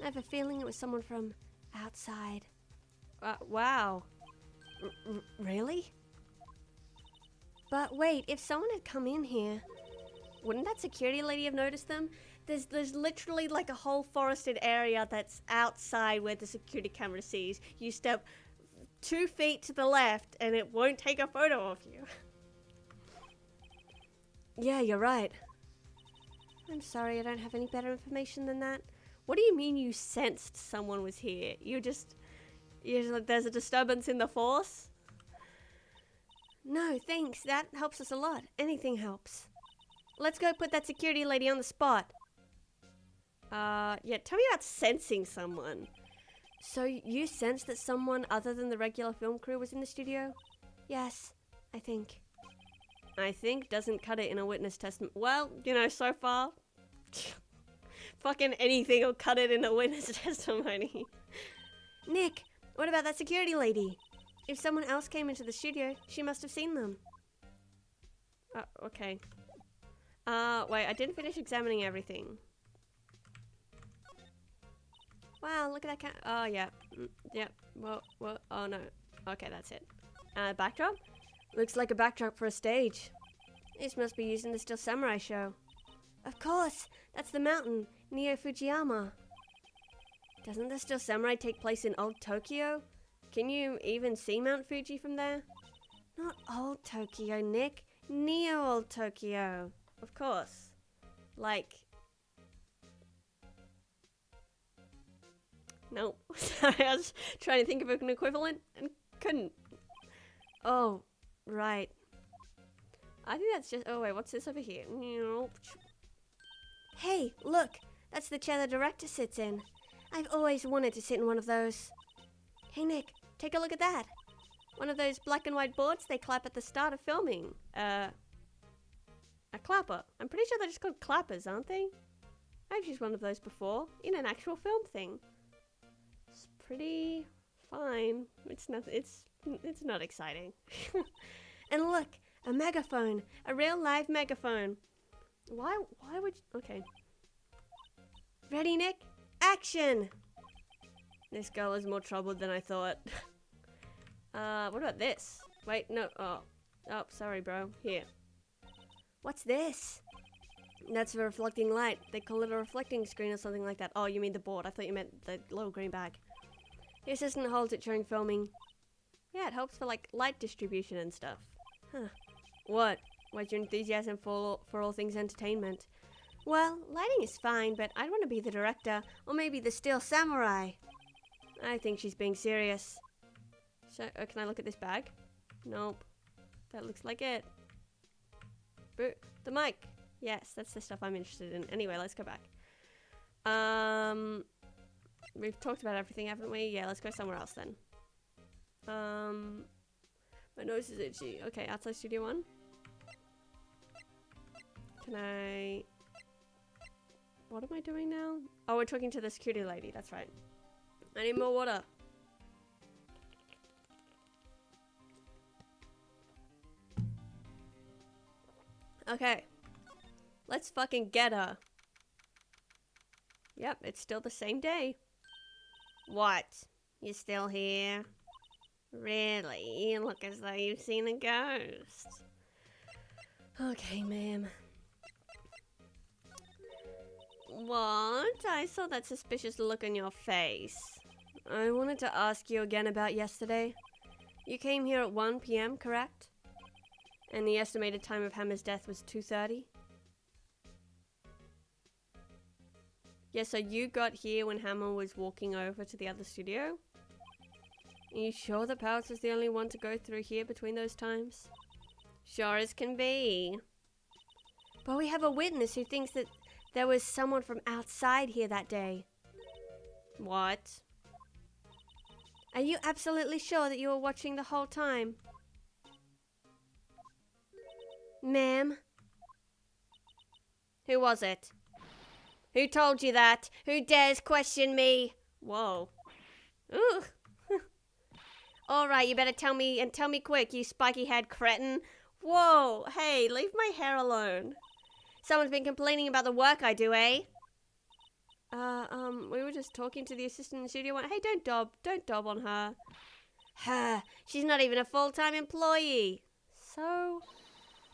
I have a feeling it was someone from outside. Wow. Really? But wait, if someone had come in here, wouldn't that security lady have noticed them? There's literally like a whole forested area that's outside where the security camera sees. You step 2 feet to the left and it won't take a photo of you. Yeah, you're right. I'm sorry, I don't have any better information than that. What do you mean you sensed someone was here? You're like, there's a disturbance in the force? No, thanks. That helps us a lot. Anything helps. Let's go put that security lady on the spot. Yeah, tell me about sensing someone. So you sensed that someone other than the regular film crew was in the studio? Yes, I think. I think doesn't cut it in a witness testament. Well, you know, so far, fucking anything will cut it in a witness testimony. Nick, what about that security lady? If someone else came into the studio, she must have seen them. Okay. Wait, I didn't finish examining everything. Wow, look at that oh, yeah. Yep. Well, oh no. Okay, that's it. Backdrop? Looks like a backdrop for a stage. This must be used in the Still Samurai show. Of course! That's the mountain, near Fujiyama. Doesn't the Still Samurai take place in Old Tokyo? Can you even see Mount Fuji from there? Not Old Tokyo, Nick. Near Old Tokyo. Of course. Like... Nope. Sorry, I was trying to think of an equivalent and couldn't. Oh, right. I think that's just... Oh, wait, what's this over here? Hey, look! That's the chair the director sits in. I've always wanted to sit in one of those. Hey, Nick, take a look at that. One of those black and white boards they clap at the start of filming. A clapper. I'm pretty sure they're just called clappers, aren't they? I've used one of those before, in an actual film thing. It's pretty fine. It's not exciting. And look, a megaphone, a real live megaphone. Why would you, okay. Ready, Nick? Action! This girl is more troubled than I thought. What about this? Wait, no, oh, sorry, bro. Here. What's this? That's the reflecting light. They call it a reflecting screen or something like that. Oh, you mean the board. I thought you meant the little green bag. The assistant holds it during filming. Yeah, it helps for, like, light distribution and stuff. Huh. What? What's your enthusiasm for all things entertainment? Well, lighting is fine, but I'd want to be the director, or maybe the Still Samurai. I think she's being serious. So, can I look at this bag? Nope. That looks like it. The mic. Yes, that's the stuff I'm interested in. Anyway, let's go back. We've talked about everything, haven't we? Yeah, let's go somewhere else then. My nose is itchy. Okay, outside Studio 1. Can I... What am I doing now? Oh, we're talking to the security lady. That's right. I need more water. Okay. Let's fucking get her. Yep, it's still the same day. What? You're still here? Really? You look as though you've seen a ghost. Okay, ma'am. What? I saw that suspicious look on your face. I wanted to ask you again about yesterday. You came here at 1 p.m., correct? And the estimated time of Hammer's death was 2:30? Yeah, so you got here when Hammer was walking over to the other studio? Are you sure that Powers was the only one to go through here between those times? Sure as can be. But we have a witness who thinks that there was someone from outside here that day. What? Are you absolutely sure that you were watching the whole time? Ma'am? Who was it? Who told you that? Who dares question me? Whoa. Ooh. Alright, you better tell me, and tell me quick, you spiky-haired cretin. Whoa, hey, leave my hair alone. Someone's been complaining about the work I do, eh? We were just talking to the assistant in the studio. Hey, don't dob on her. She's not even a full-time employee. So,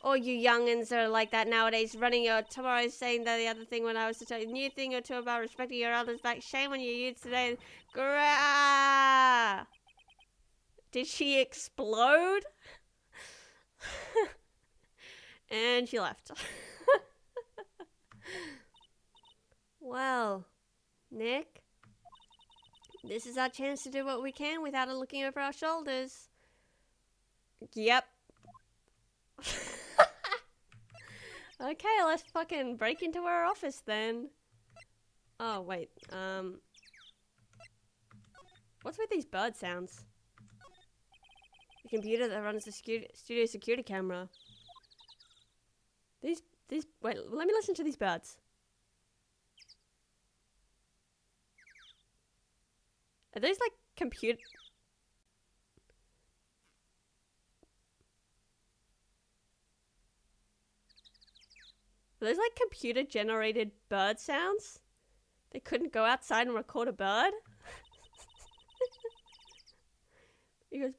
All you youngins are like that nowadays, running your tomorrow, saying the other thing when I was to tell you a new thing or two about respecting your elders back. Shame on you youths today. Grah! Did she explode? And she left. Well, Nick, this is our chance to do what we can without her looking over our shoulders. Yep. Okay, let's fucking break into her office then. Oh, wait. What's with these bird sounds? The computer that runs the studio security camera. Wait, let me listen to these birds. Are those like computer... Are those like computer generated bird sounds? They couldn't go outside and record a bird? He goes...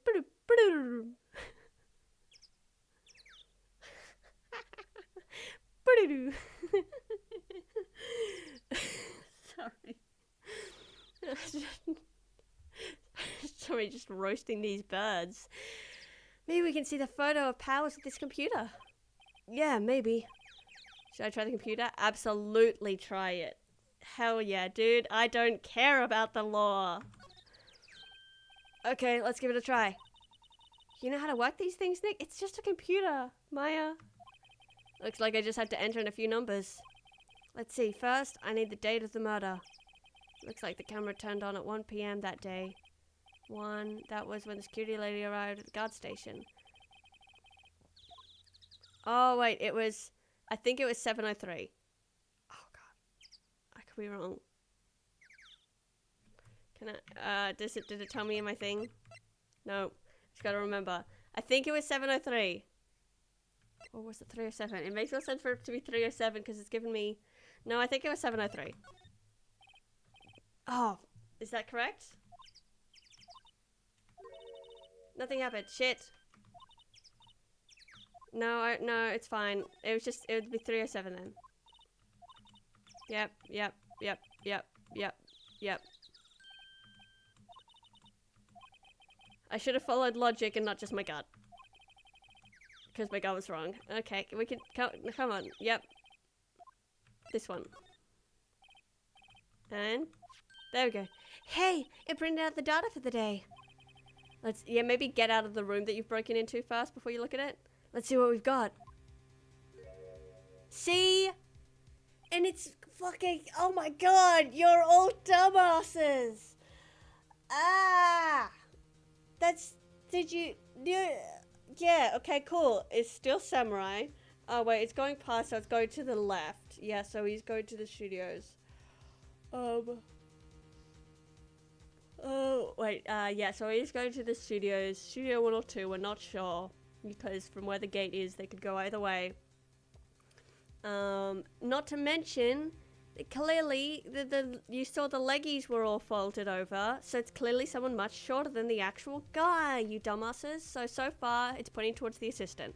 Sorry. Sorry, just roasting these birds. Maybe we can see the photo of Powers with this computer. Yeah, maybe. Should I try the computer? Absolutely try it. Hell yeah, dude. I don't care about the law. Okay, let's give it a try. You know how to work these things, Nick? It's just a computer, Maya. Looks like I just had to enter in a few numbers. Let's see. First, I need the date of the murder. Looks like the camera turned on at 1 p.m. that day. That was when the security lady arrived at the guard station. Oh, wait, I think it was 7:03. Oh, God. I could be wrong. Did it tell me in my thing? No. Just gotta remember. I think it was 7:03. Or was it 3:07? It makes more sense for it to be 3:07 because it's given me... No, I think it was 7:03. Oh, is that correct? Nothing happened. Shit. No, no, it's fine. It would be 3:07 then. Yep. I should have followed logic and not just my gut. Because my gut was wrong. Okay, we can... Come on. Yep. This one. And... There we go. Hey! It printed out the data for the day. Maybe get out of the room that you've broken into first before you look at it. Let's see what we've got. See? And it's fucking... Oh my god! You're all dumbasses! Ah! Yeah, okay, cool. It's still samurai. Oh, wait, it's going past, so it's going to the left. Yeah, so he's going to the studios. Oh, wait, yeah, so he's going to the studios. Studio 1 or 2, we're not sure. Because from where the gate is, they could go either way. Not to mention... Clearly, you saw the leggies were all folded over, so it's clearly someone much shorter than the actual guy, you dumbasses. So far, it's pointing towards the assistant.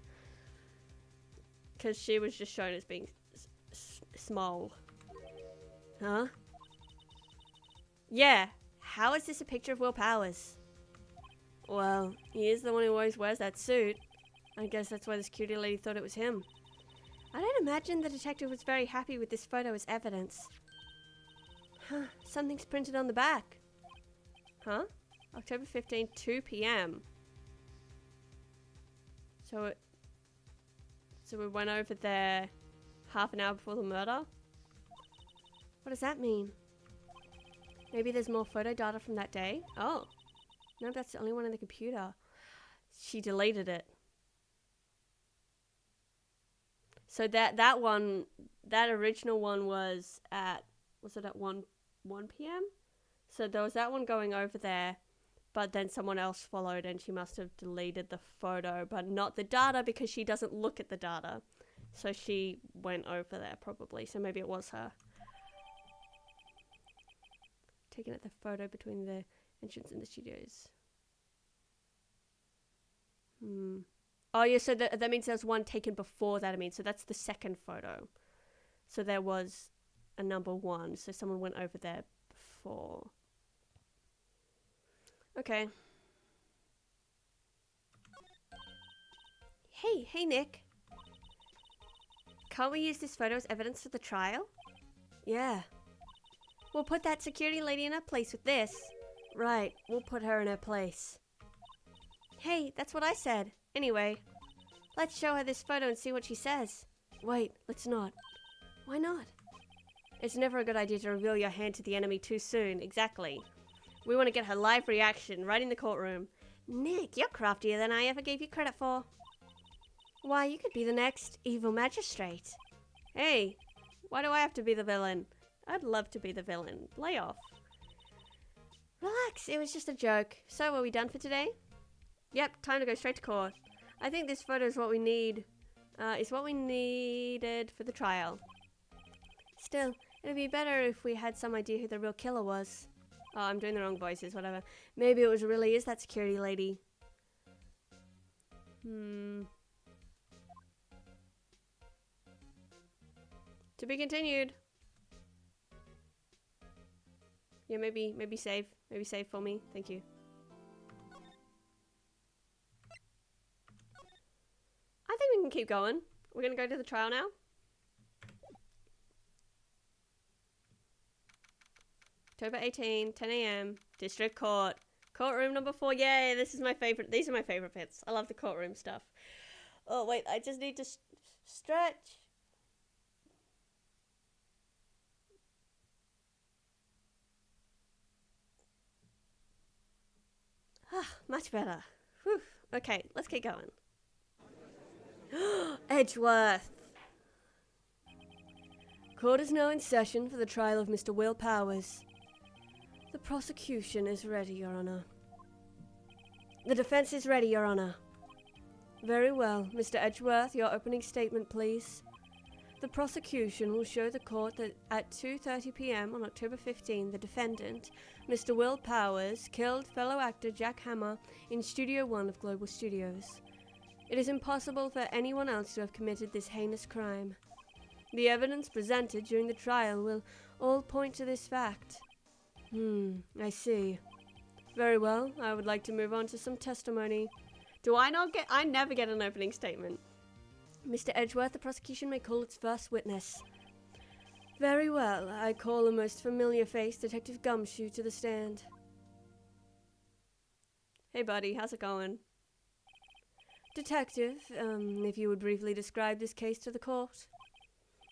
Because she was just shown as being small. Huh? Yeah. How is this a picture of Will Powers? Well, he is the one who always wears that suit. I guess that's why the security lady thought it was him. I don't imagine the detective was very happy with this photo as evidence. Huh, something's printed on the back. Huh? October 15, 2 p.m. So we went over there half an hour before the murder? What does that mean? Maybe there's more photo data from that day? Oh. No, that's the only one in the computer. She deleted it. So that original one was at 1 p.m.? So there was that one going over there, but then someone else followed and she must have deleted the photo, but not the data because she doesn't look at the data. So she went over there probably, so maybe it was her. Taking at the photo between the entrance and the studios. Oh, yeah, so that means there's one taken before that, I mean. So that's the second photo. So there was a number 1. So someone went over there before. Okay. Hey, Nick. Can't we use this photo as evidence for the trial? Yeah. We'll put that security lady in her place with this. Right, we'll put her in her place. Hey, that's what I said. Anyway, let's show her this photo and see what she says. Wait, let's not. Why not? It's never a good idea to reveal your hand to the enemy too soon. Exactly. We want to get her live reaction right in the courtroom. Nick, you're craftier than I ever gave you credit for. Why, you could be the next evil magistrate. Hey, why do I have to be the villain? I'd love to be the villain. Lay off. Relax, it was just a joke. So, are we done for today? Yep, time to go straight to court. I think this photo is what we need. Is what we needed for the trial. Still, it'd be better if we had some idea who the real killer was. Oh, I'm doing the wrong voices, whatever. Maybe it really is that security lady. To be continued. Yeah, maybe save. Maybe save for me. Thank you. I think we can keep going. We're gonna go to the trial now. October 18, 10 a.m. District Court. Courtroom number 4. Yay, this is my favorite. These are my favorite bits. I love the courtroom stuff. Oh, wait, I just need to stretch. Ah, much better. Whew. Okay, let's keep going. Edgeworth. Court is now in session for the trial of Mr. Will Powers. The prosecution is ready, Your Honor. The defense is ready, Your Honor. Very well. Mr. Edgeworth, your opening statement, please. The prosecution will show the court that at 2:30 p.m. on October 15, the defendant, Mr. Will Powers, killed fellow actor Jack Hammer in Studio 1 of Global Studios. It is impossible for anyone else to have committed this heinous crime. The evidence presented during the trial will all point to this fact. I see. Very well, I would like to move on to some testimony. I never get an opening statement. Mr. Edgeworth, the prosecution may call its first witness. Very well, I call a most familiar face, Detective Gumshoe, to the stand. Hey buddy, how's it going? Detective, if you would briefly describe this case to the court.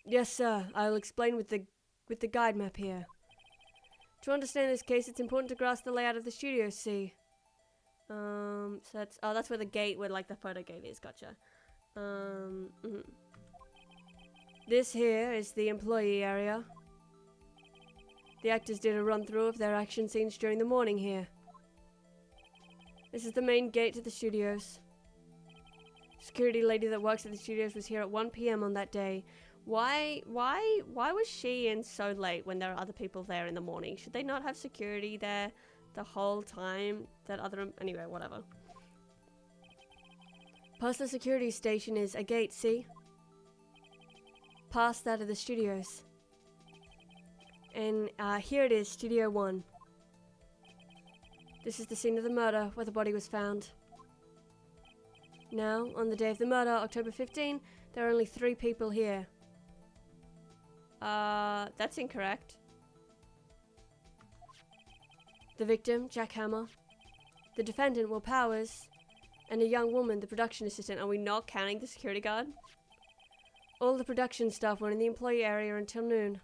Yes, sir, I'll explain with the guide map here. To understand this case, it's important to grasp the layout of the studio, see? So that's where the gate, where like the photo gate is, gotcha. This here is the employee area. The actors did a run-through of their action scenes during the morning here. This is the main gate to the studios. Security lady that works at the studios was here at 1 p.m. on that day. Why was she in so late when there are other people there in the morning? Should they not have security there the whole time? Anyway, whatever. Past the security station is a gate, see? Past that of the studios. And here it is, Studio 1. This is the scene of the murder, where the body was found. Now, on the day of the murder, October 15, there are only 3 people here. That's incorrect. The victim, Jack Hammer. The defendant, Will Powers. And a young woman, the production assistant. Are we not counting the security guard? All the production staff were in the employee area until noon.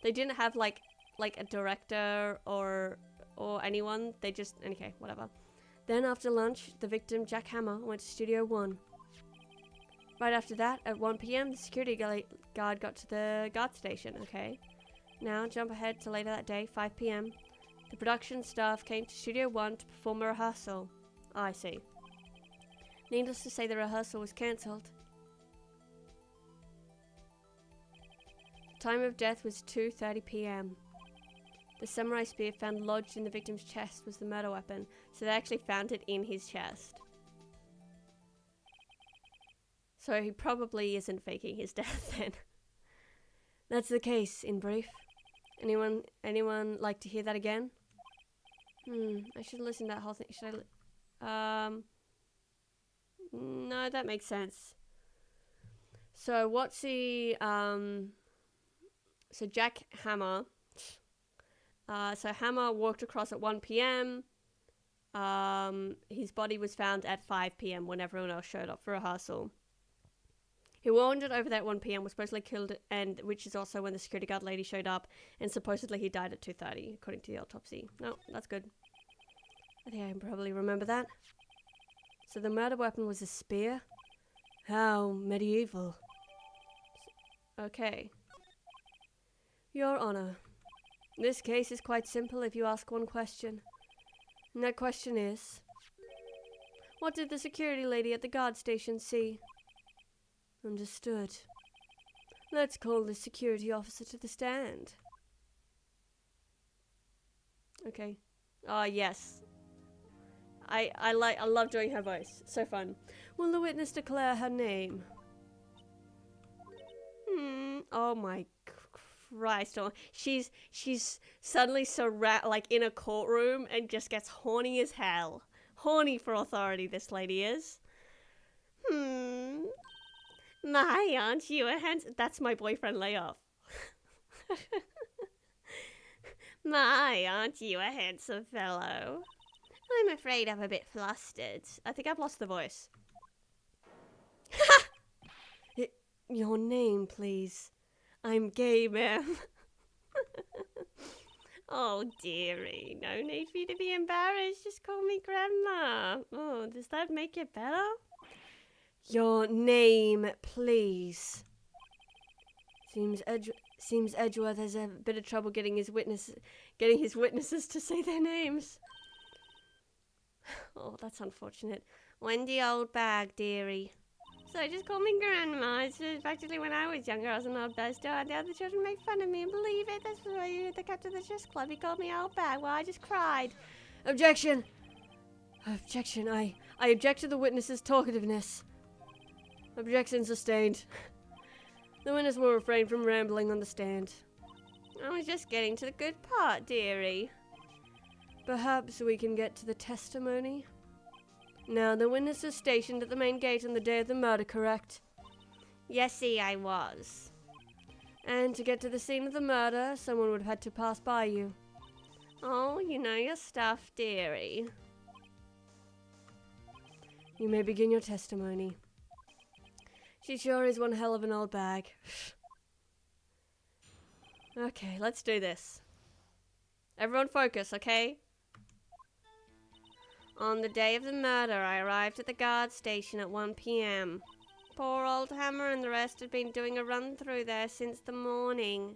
They didn't have like a director or anyone. They just, okay, whatever. Then after lunch, the victim, Jack Hammer, went to Studio 1. Right after that, at 1 p.m., the security guard got to the guard station, okay? Now, jump ahead to later that day, 5 p.m. The production staff came to Studio 1 to perform a rehearsal. I see. Needless to say, the rehearsal was cancelled. The time of death was 2:30 p.m. The samurai spear found lodged in the victim's chest was the murder weapon, so they actually found it in his chest. So he probably isn't faking his death then. That's the case, in brief. Anyone like to hear that again? I should listen to that whole thing. Should I? No, that makes sense. So what's the So Jack Hammer. So Hammer walked across at 1 p.m. His body was found at 5 p.m. when everyone else showed up for rehearsal. He wandered over there at 1 p.m. was supposedly killed, and which is also when the security guard lady showed up, and supposedly he died at 2:30, according to the autopsy. No, that's good. I think I can probably remember that. So the murder weapon was a spear? How medieval. Okay. Your Honor, this case is quite simple if you ask one question. And that question is, what did the security lady at the guard station see? Understood. Let's call the security officer to the stand. Okay. Yes. I love doing her voice. So fun. Will the witness declare her name? Oh my Christ. Oh, she's suddenly like in a courtroom and just gets horny as hell. Horny for authority, this lady is. My, aren't you a handsome... That's my boyfriend layoff. My, aren't you a handsome fellow? I'm afraid I'm a bit flustered. I think I've lost the voice. Your name, please. I'm gay, ma'am. Oh, dearie. No need for you to be embarrassed. Just call me Grandma. Oh, does that make it better? Your name, please. Seems Edgeworth has a bit of trouble getting his witnesses to say their names. Oh, that's unfortunate. Wendy Oldbag, dearie. So just call me Grandma. It's actually when I was younger, I was an old bastard. And the other children make fun of me and believe it. That's why you at the captain of the chess club. He called me Oldbag. Well, I just cried. Objection. Objection. I object to the witness's talkativeness. Objection sustained. The witness will refrain from rambling on the stand. I was just getting to the good part, dearie. Perhaps we can get to the testimony? Now, the witness was stationed at the main gate on the day of the murder, correct? Yesy, I was. And to get to the scene of the murder, someone would have had to pass by you. Oh, you know your stuff, dearie. You may begin your testimony. She sure is one hell of an old bag. Okay, let's do this. Everyone focus, okay? On the day of the murder, I arrived at the guard station at 1 p.m. Poor old Hammer and the rest had been doing a run-through there since the morning.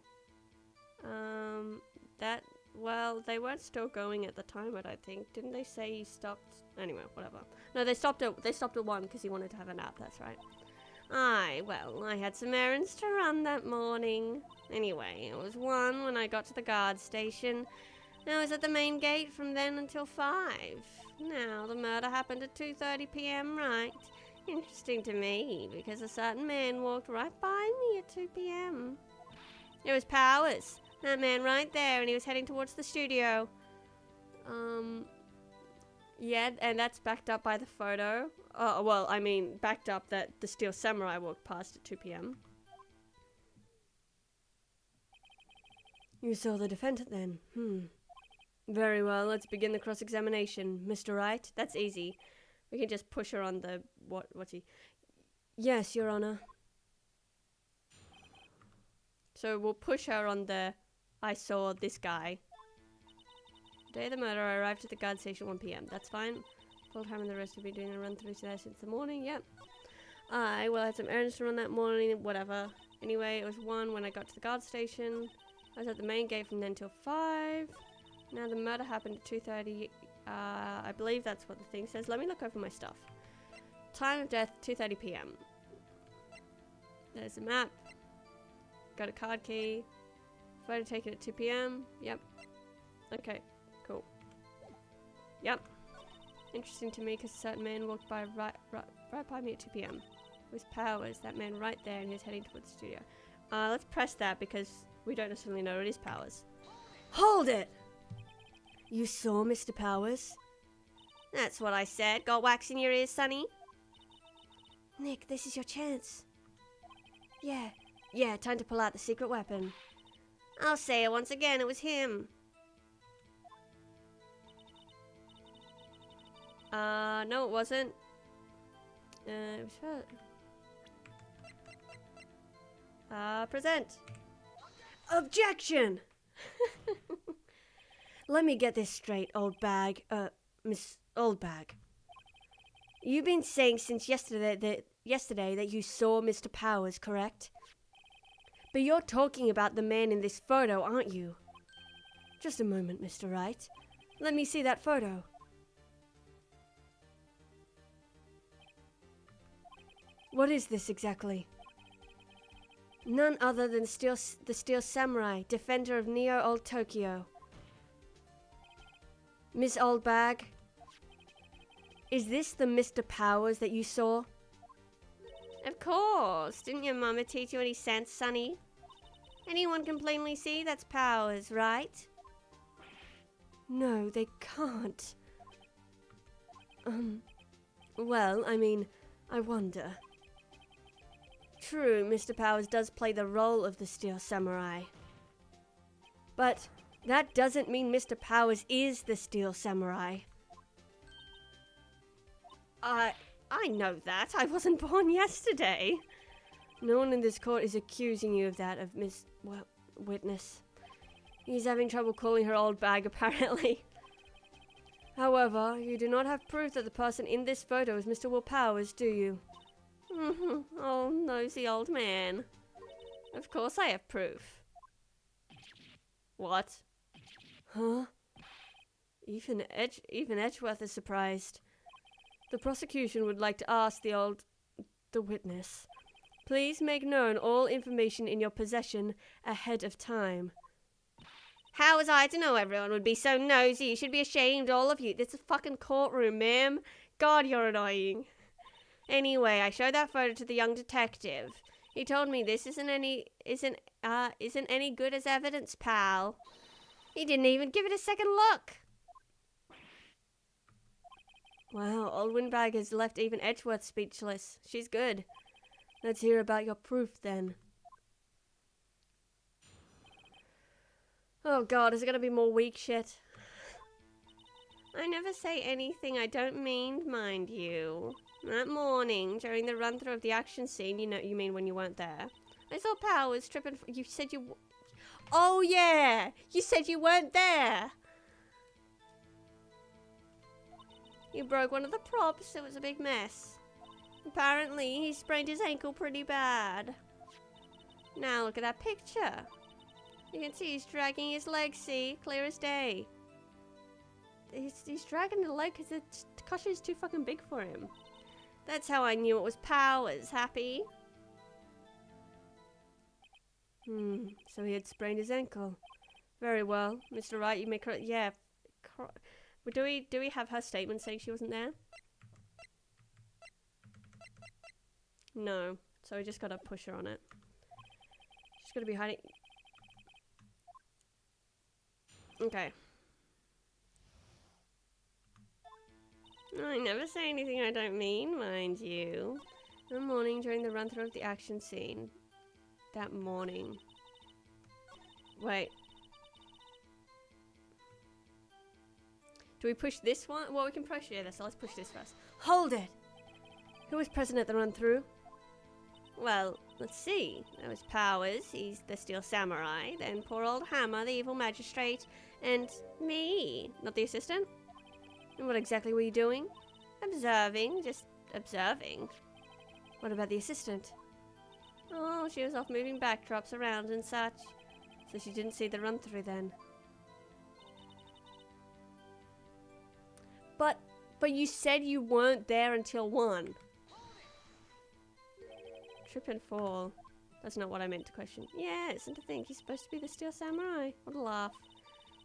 Well, they weren't still going at the time, I don't think. Didn't they say he stopped? Anyway, whatever. No, they stopped at 1 because he wanted to have a nap, that's right. Well, I had some errands to run that morning. Anyway, it was 1 when I got to the guard station. I was at the main gate from then until 5. Now, the murder happened at 2:30 p.m., right? Interesting to me, because a certain man walked right by me at 2 p.m. It was Powers, that man right there, and he was heading towards the studio. Yeah, and that's backed up by the photo. Well, I mean, backed up that the Steel Samurai walked past at 2 p.m. You saw the defendant then? Very well, let's begin the cross-examination. Mr. Wright? That's easy. We can just push her on the... What's he... Yes, Your Honor. So we'll push her on the... I saw this guy. Day of the murder, I arrived at the guard station 1 p.m. That's fine. Told Ham and the rest have been doing a run-through there since the morning. Yep. I had some errands to run that morning. Whatever. Anyway, it was 1 when I got to the guard station. I was at the main gate from then till 5. Now, the murder happened at 2:30. I believe that's what the thing says. Let me look over my stuff. Time of death, 2:30 p.m. There's a map. Got a card key. Photo taken at 2 p.m. Yep. Okay, cool. Yep. Interesting to me because a certain man walked by right by me at 2 p.m. With powers, that man right there, and he's heading towards the studio. Let's press that because we don't necessarily know it is Powers. Hold it! You saw Mr. Powers? That's what I said. Got wax in your ears, Sonny? Nick, this is your chance. Yeah, time to pull out the secret weapon. I'll say it once again, it was him. No it wasn't. It was her. Present. Objection! Let me get this straight, old bag. Miss Old Bag. You've been saying since yesterday that you saw Mr. Powers, correct? But you're talking about the man in this photo, aren't you? Just a moment, Mr. Wright. Let me see that photo. What is this exactly? None other than the Steel Samurai, defender of Neo Old Tokyo. Miss Oldbag, is this the Mr. Powers that you saw? Of course. Didn't your mama teach you any sense, Sonny? Anyone can plainly see that's Powers, right? No, they can't. Well, I mean, I wonder. True, Mr. Powers does play the role of the Steel Samurai. But that doesn't mean Mr. Powers is the Steel Samurai. I know that. I wasn't born yesterday. No one in this court is accusing you of that, of Witness. He's having trouble calling her old bag, apparently. However, you do not have proof that the person in this photo is Mr. Will Powers, do you? Oh, nosy old man. Of course I have proof. What? Huh? Even Edgeworth is surprised. The prosecution would like to ask the witness. Please make known all information in your possession ahead of time. How was I to know everyone would be so nosy? You should be ashamed, all of you. This is a fucking courtroom, ma'am. God, you're annoying. Anyway, I showed that photo to the young detective. He told me this isn't any good as evidence, pal. He didn't even give it a second look. Wow, old Windbag has left even Edgeworth speechless. She's good. Let's hear about your proof, then. Oh god, is it gonna be more weak shit? I never say anything I don't mean, mind you. That morning, during the run-through of the action scene, you mean when you weren't there, I saw Powers tripping. You said you... Oh yeah! You said you weren't there! You broke one of the props, it was a big mess. Apparently, he sprained his ankle pretty bad. Now look at that picture. You can see he's dragging his leg, see? Clear as day. He's dragging the leg because the cushion is too fucking big for him. That's how I knew it was Powers, happy? So he had sprained his ankle. Very well. Mr. Wright, you may correct... Yeah. Do we have her statement saying she wasn't there? No. So we just gotta push her on it. She's gotta be hiding... Okay. I never say anything I don't mean, mind you. In the morning during the run-through of the action scene. That morning. Wait. Do we push this one? Well, we can push this, so let's push this first. Hold it! Who was present at the run-through? Well, let's see. There was Powers, he's the Steel Samurai, then poor old Hammer, the evil magistrate, and me. Not the assistant? And what exactly were you doing? Observing, just observing. What about the assistant? Oh, she was off moving backdrops around and such. So she didn't see the run-through then. But you said you weren't there until 1. Trip and fall. That's not what I meant to question. Yes, and to think he's supposed to be the Steel Samurai. What a laugh.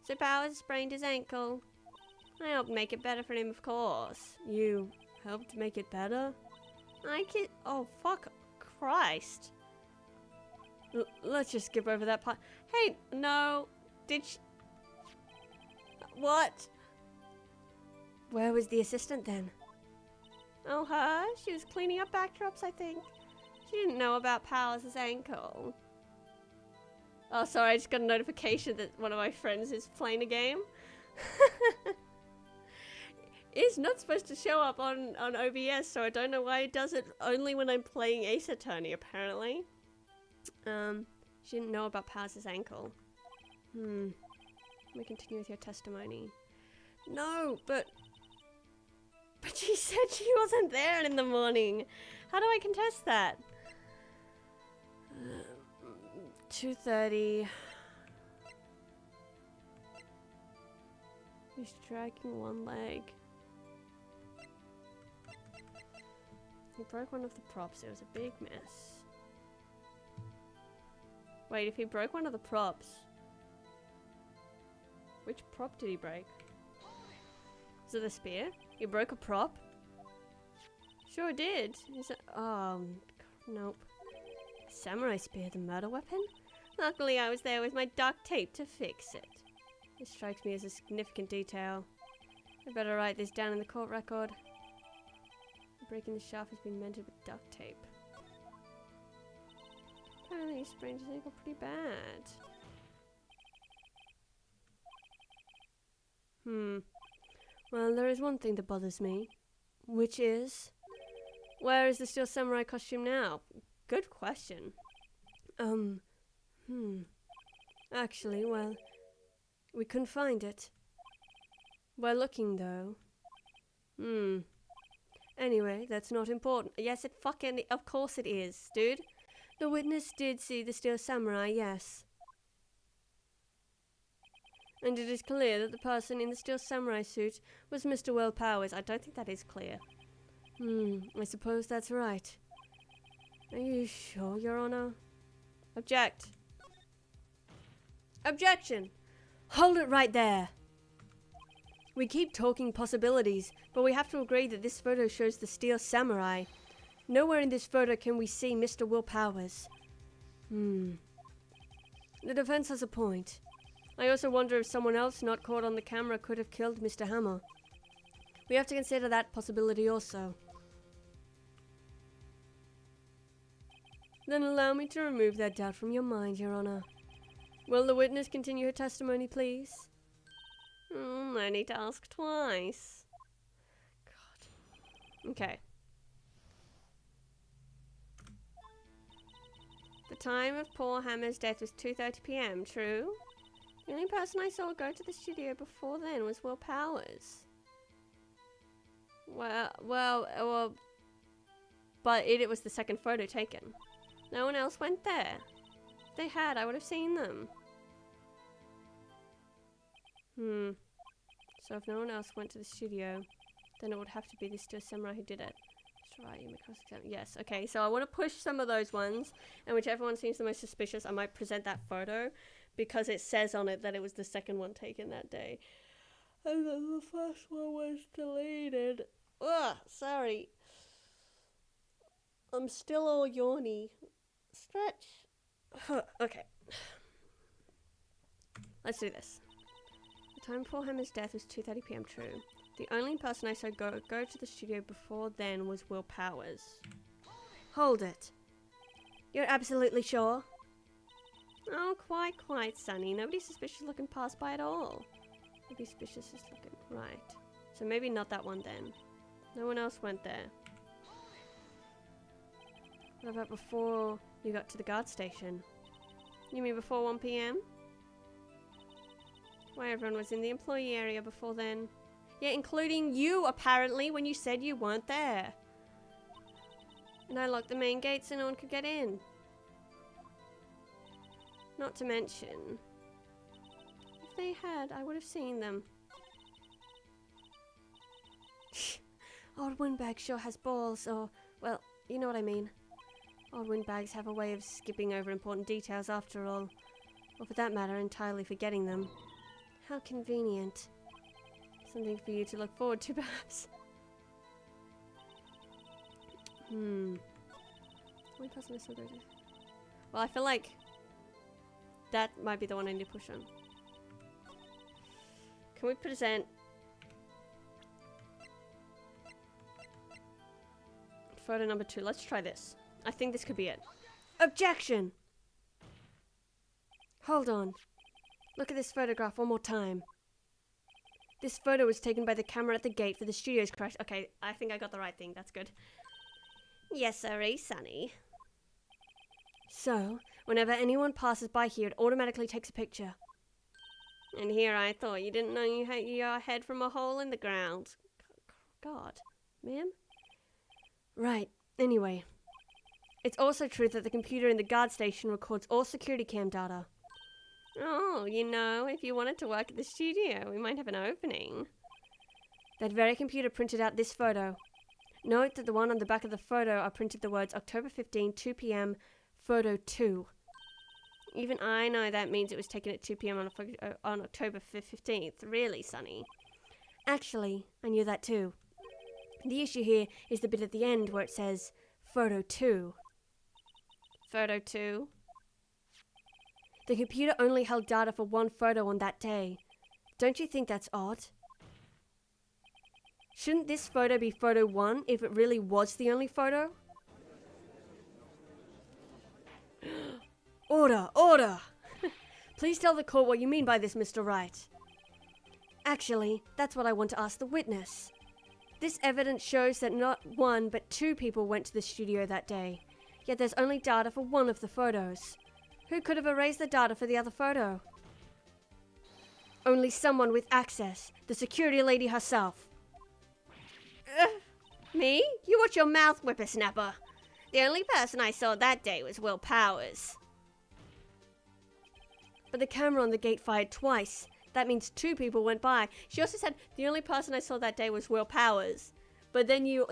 So Powers sprained his ankle. I helped make it better for him, of course. You helped make it better? Oh, fuck Christ. Let's just skip over that part. Hey, no. What? Where was the assistant then? Oh, her? She was cleaning up backdrops, I think. She didn't know about Powers' ankle. Oh, sorry, I just got a notification that one of my friends is playing a game. It's not supposed to show up on OBS, so I don't know why it does it only when I'm playing Ace Attorney, apparently. She didn't know about Powers' ankle. Let me continue with your testimony. No, but she said she wasn't there in the morning. How do I contest that? 2:30. He's striking one leg. He broke one of the props. It was a big mess. Wait, if he broke one of the props, which prop did he break? Was it the spear? He broke a prop? Sure did. Is it? Nope. Samurai spear, the murder weapon? Luckily, I was there with my duct tape to fix it. This strikes me as a significant detail. I better write this down in the court record. Breaking the shaft has been mended with duct tape. Apparently he sprained his ankle pretty bad. Well, there is one thing that bothers me. Which is... where is the Steel Samurai costume now? Good question. Actually, well... we couldn't find it. We're looking, though. Anyway, that's not important. Yes, of course it is, dude. The witness did see the Steel Samurai, yes. And it is clear that the person in the Steel Samurai suit was Mr. Will Powers. I don't think that is clear. I suppose that's right. Are you sure, Your Honor? Object. Objection! Hold it right there! We keep talking possibilities, but we have to agree that this photo shows the Steel Samurai. Nowhere in this photo can we see Mr. Will Powers. The defense has a point. I also wonder if someone else not caught on the camera could have killed Mr. Hammer. We have to consider that possibility also. Then allow me to remove that doubt from your mind, Your Honor. Will the witness continue her testimony, please? I need to ask twice. God. Okay. The time of Paul Hammer's death was 2:30 p.m., true? The only person I saw go to the studio before then was Will Powers. Well, but it was the second photo taken. No one else went there. If they had, I would have seen them. So if no one else went to the studio, then it would have to be the Steel Samurai who did it. That's right, you may cross-examine. Yes, okay, so I want to push some of those ones, and whichever one seems the most suspicious, I might present that photo, because it says on it that it was the second one taken that day. And then the first one was deleted. Ugh, sorry. I'm still all yawny. Stretch. Okay. Let's do this. The time before Hammer's death was 2:30 p.m. true. The only person I saw go to the studio before then was Will Powers. Hold it. You're absolutely sure? Oh, quite, Sonny. Nobody suspicious looking passed by at all. Nobody suspicious is looking. Right. So maybe not that one then. No one else went there. What about before you got to the guard station? You mean before 1 p.m.? Why, everyone was in the employee area before then. Yeah, including you, apparently, when you said you weren't there. And I locked the main gate so no one could get in. Not to mention, if they had, I would have seen them. Old windbag sure has balls, or, well, you know what I mean. Old windbags have a way of skipping over important details after all. Or for that matter, entirely forgetting them. How convenient. Something for you to look forward to, perhaps. Well, I feel like that might be the one I need to push on. Can we present photo number 2? Let's try this. I think this could be it. Objection! Hold on. Look at this photograph one more time. This photo was taken by the camera at the gate for the studio's crash. Okay, I think I got the right thing. That's good. Yes, sirree, Sonny. So, whenever anyone passes by here, it automatically takes a picture. And here I thought you didn't know you had your head from a hole in the ground. God, ma'am? Right, anyway. It's also true that the computer in the guard station records all security cam data. Oh, you know, if you wanted to work at the studio, we might have an opening. That very computer printed out this photo. Note that the one on the back of the photo are printed the words October 15, 2 p.m., photo 2. Even I know that means it was taken at 2 p.m. on October 15th. Really, Sonny? Actually, I knew that too. The issue here is the bit at the end where it says photo 2. Photo 2? The computer only held data for one photo on that day. Don't you think that's odd? Shouldn't this photo be photo 1 if it really was the only photo? Order! Order! Please tell the court what you mean by this, Mr. Wright. Actually, that's what I want to ask the witness. This evidence shows that not 1 but 2 people went to the studio that day, yet there's only data for one of the photos. Who could have erased the data for the other photo? Only someone with access, the security lady herself. Me? You watch your mouth, whippersnapper. The only person I saw that day was Will Powers. But the camera on the gate fired twice. That means 2 people went by. She also said the only person I saw that day was Will Powers. But then you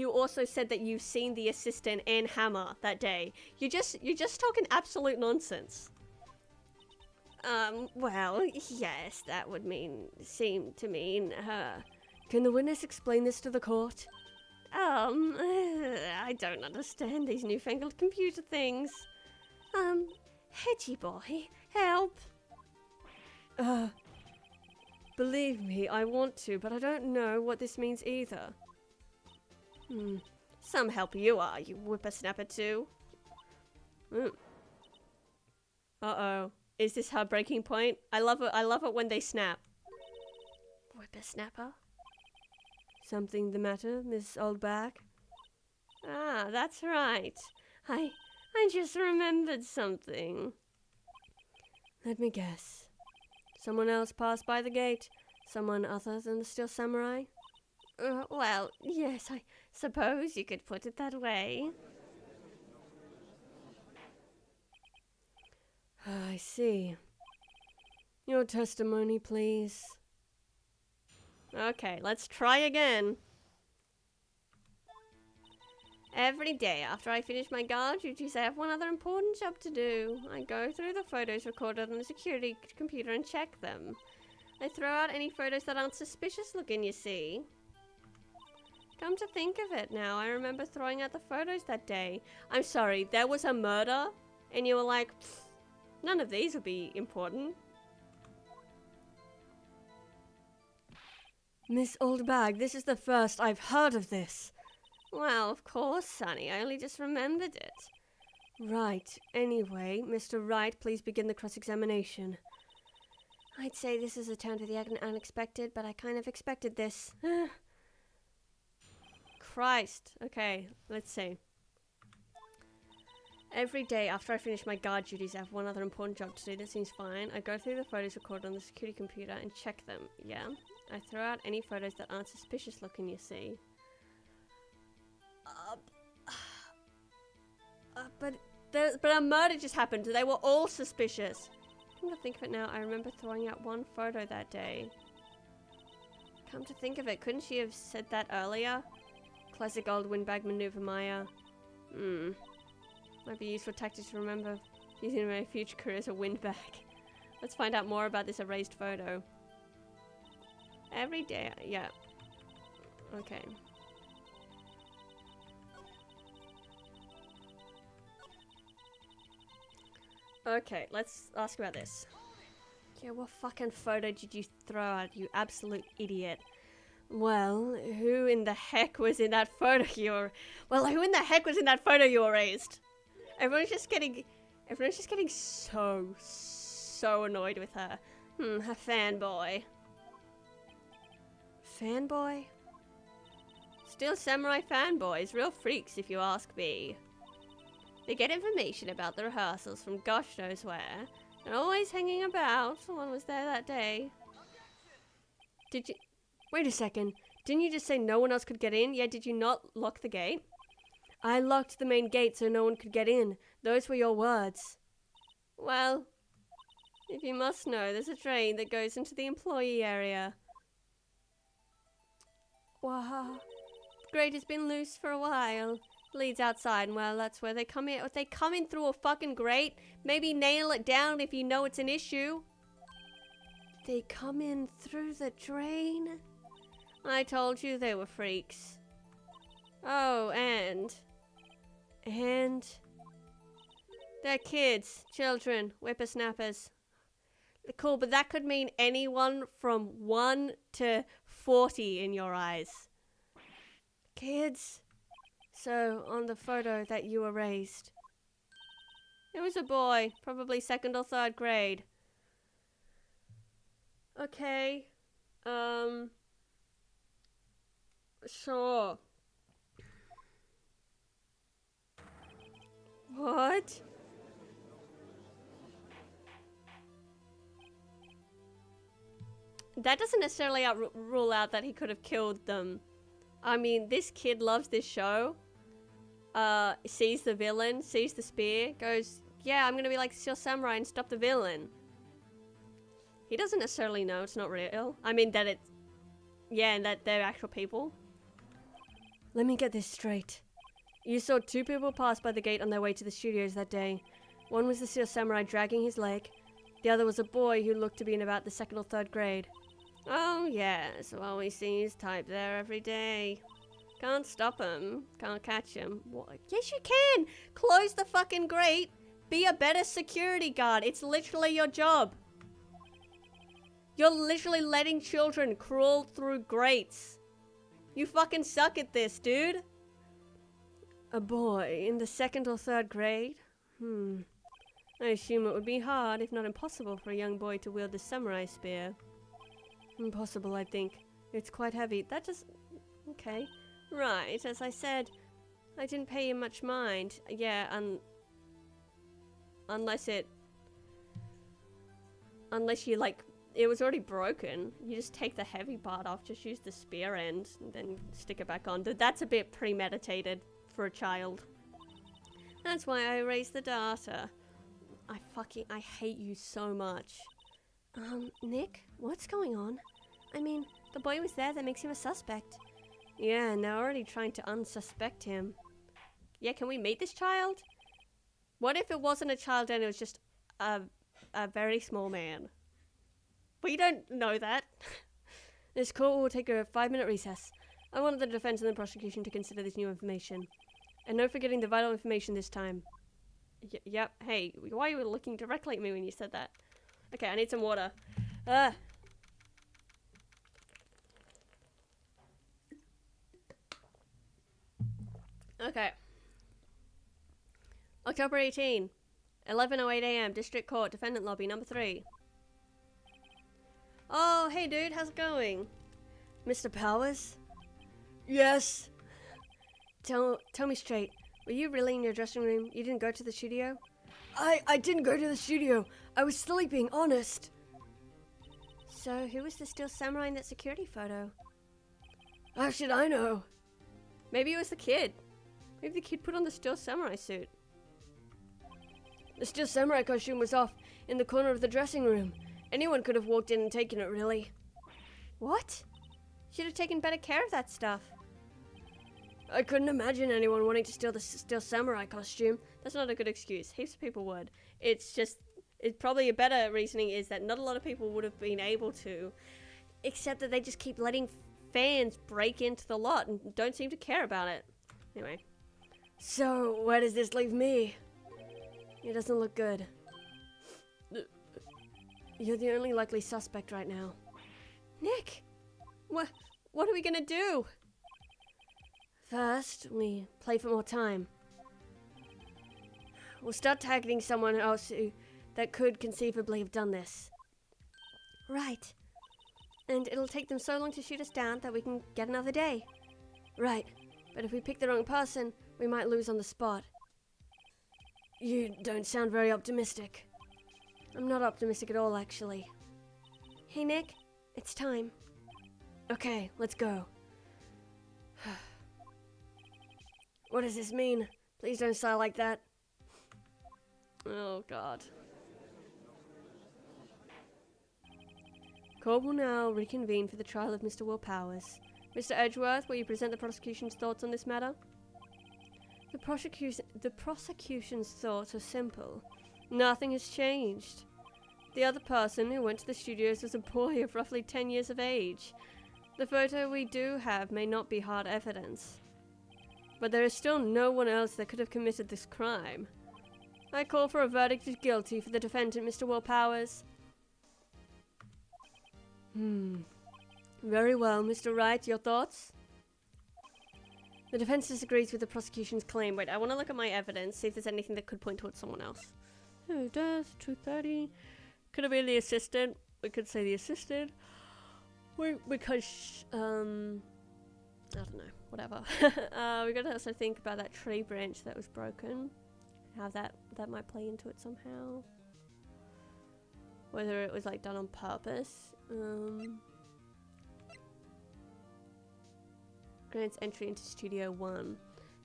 also said that you've seen the assistant and Hammer that day. You're just talking absolute nonsense. Well, yes, that would seem to mean her. Can the witness explain this to the court? I don't understand these newfangled computer things. Hedgie boy, help. Believe me, I want to, but I don't know what this means either. Some help you are, you whippersnapper too. Uh-oh. Is this her breaking point? I love it when they snap. Whippersnapper? Something the matter, Miss Oldback? Ah, that's right. I just remembered something. Let me guess. Someone else passed by the gate? Someone other than the Steel Samurai? Well, yes, I suppose you could put it that way. I see. Your testimony, please. Okay, let's try again. Every day after I finish my guard duties, I have one other important job to do. I go through the photos recorded on the security computer and check them. I throw out any photos that aren't suspicious looking, you see. Come to think of it now, I remember throwing out the photos that day. I'm sorry, there was a murder? And you were like, none of these would be important. Miss Oldbag, this is the first I've heard of this. Well, of course, Sonny. I only just remembered it. Right. Anyway, Mr. Wright, please begin the cross-examination. I'd say this is a turn for the unexpected, but I kind of expected this. Christ. Okay, let's see. Every day after I finish my guard duties, I have one other important job to do. That seems fine. I go through the photos recorded on the security computer and check them. Yeah. I throw out any photos that aren't suspicious looking, you see. But a murder just happened. They were all suspicious. Come to think of it now, I remember throwing out one photo that day. Come to think of it, couldn't she have said that earlier? Classic old windbag maneuver, Maya. Might be a useful tactic to remember using in my future career as a windbag. Let's find out more about this erased photo. Every day, yeah. Okay. Okay, let's ask about this. Yeah, what fucking photo did you throw out, you absolute idiot? Well, who in the heck was in that photo you erased? Everyone's just getting so annoyed with her. Her fanboy. Fanboy? Still samurai fanboys, real freaks if you ask me. They get information about the rehearsals from gosh knows where. They're always hanging about. Someone was there that day. Did you... Wait a second. Didn't you just say no one else could get in? Yeah, did you not lock the gate? I locked the main gate so no one could get in. Those were your words. Well, if you must know, there's a drain that goes into the employee area. Wow. The grate has been loose for a while. Leads outside, and well, that's where they come in. If they come in through a fucking grate, maybe nail it down if you know it's an issue. They come in through the drain? I told you they were freaks. Oh, and they're kids, children, whippersnappers. Cool, but that could mean anyone from 1 to 40 in your eyes. Kids? So, on the photo that you erased, it was a boy, probably 2nd or 3rd grade. Okay. Sure. What? That doesn't necessarily rule out that he could have killed them. I mean, this kid loves this show. Sees the villain, sees the spear, goes, yeah, I'm gonna be like Steel Samurai and stop the villain. He doesn't necessarily know it's not real. I mean, that it's... Yeah, and that they're actual people. Let me get this straight. You saw 2 people pass by the gate on their way to the studios that day. One was the Steel Samurai dragging his leg. The other was a boy who looked to be in about the 2nd or 3rd grade. Oh, yes. Well, we see his type there every day. Can't stop him. Can't catch him. What? Yes, you can! Close the fucking grate. Be a better security guard. It's literally your job. You're literally letting children crawl through grates. You fucking suck at this, dude. A boy in the 2nd or 3rd grade? I assume it would be hard, if not impossible, for a young boy to wield the samurai spear. Impossible, I think. It's quite heavy. That just... Okay. Right, as I said, I didn't pay him much mind. Yeah, unless you, like... It was already broken. You just take the heavy part off, just use the spear end, and then stick it back on. That's a bit premeditated for a child. That's why I erased the data. I hate you so much. Nick? What's going on? I mean, the boy was there, that makes him a suspect. Yeah, and they're already trying to unsuspect him. Yeah, can we meet this child? What if it wasn't a child and it was just a very small man? We don't know that. This court will take a 5-minute recess. I wanted the defense and the prosecution to consider this new information. And no forgetting the vital information this time. Yep. Hey, why are you looking directly at me when you said that? Okay, I need some water. Okay. October 18, 11:08 a.m. District Court, Defendant Lobby, number 3. Oh, hey dude, how's it going? Mr. Powers? Yes. Tell me straight. Were you really in your dressing room? You didn't go to the studio? I didn't go to the studio. I was sleeping, honest. So, who was the Steel Samurai in that security photo? How should I know? Maybe it was the kid. Maybe the kid put on the Steel Samurai suit. The Steel Samurai costume was off in the corner of the dressing room. Anyone could have walked in and taken it, really. What? Should have taken better care of that stuff. I couldn't imagine anyone wanting to steal the Steel Samurai costume. That's not a good excuse. Heaps of people would. It's probably a better reasoning is that not a lot of people would have been able to, except that they just keep letting fans break into the lot and don't seem to care about it. Anyway. So, where does this leave me? It doesn't look good. You're the only likely suspect right now. Nick! What are we gonna do? First, we play for more time. We'll start targeting someone else that could conceivably have done this. Right. And it'll take them so long to shoot us down that we can get another day. Right. But if we pick the wrong person, we might lose on the spot. You don't sound very optimistic. I'm not optimistic at all, actually. Hey, Nick. It's time. Okay, let's go. What does this mean? Please don't sigh like that. Oh, God. Court will now reconvene for the trial of Mr. Will Powers. Mr. Edgeworth, will you present the prosecution's thoughts on this matter? The prosecution's thoughts are simple. Nothing has changed. The other person who went to the studios was a boy of roughly 10 years of age. The photo we do have may not be hard evidence, but there is still no one else that could have committed this crime. I call for a verdict of guilty for the defendant, Mr. Will Powers. Very well, Mr. Wright, your thoughts? The defense disagrees with the prosecution's claim. Wait, I want to look at my evidence, see if there's anything that could point towards someone else. Oh, death, 230. Could have been the assistant. We could say the assistant. Because, I don't know, whatever. We gotta also think about that tree branch that was broken. How that might play into it somehow. Whether it was like done on purpose. Grants entry into Studio 1.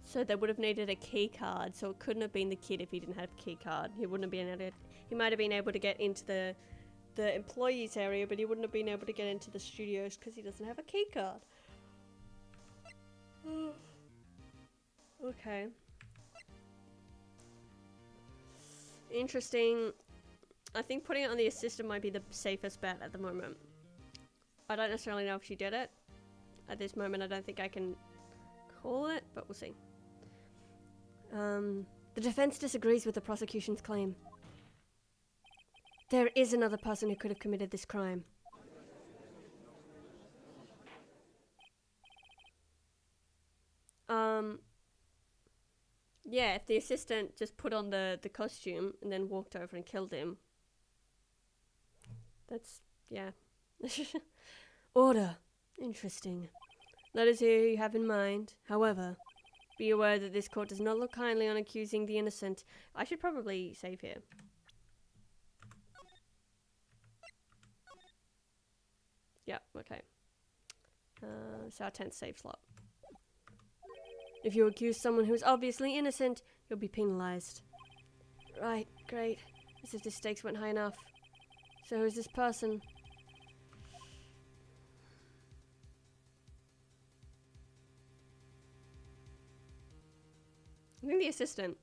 So they would have needed a key card, so it couldn't have been the kid if he didn't have a key card. He wouldn't have been able to, he might have been able to get into the employees area, but he wouldn't have been able to get into the studios because he doesn't have a key card. Okay. Interesting. I think putting it on the assistant might be the safest bet at the moment. I don't necessarily know if she did it. At this moment, I don't think I can call it, but we'll see. The defense disagrees with the prosecution's claim. There is another person who could have committed this crime. Yeah, if the assistant just put on the costume and then walked over and killed him. That's, yeah. Order. Interesting. Let us hear who you have in mind. However, be aware that this court does not look kindly on accusing the innocent. I should probably save here. Yeah, okay. So our 10th save slot. If you accuse someone who is obviously innocent, you'll be penalized. Right, great. As if the stakes weren't high enough. So who's this person? I think the assistant.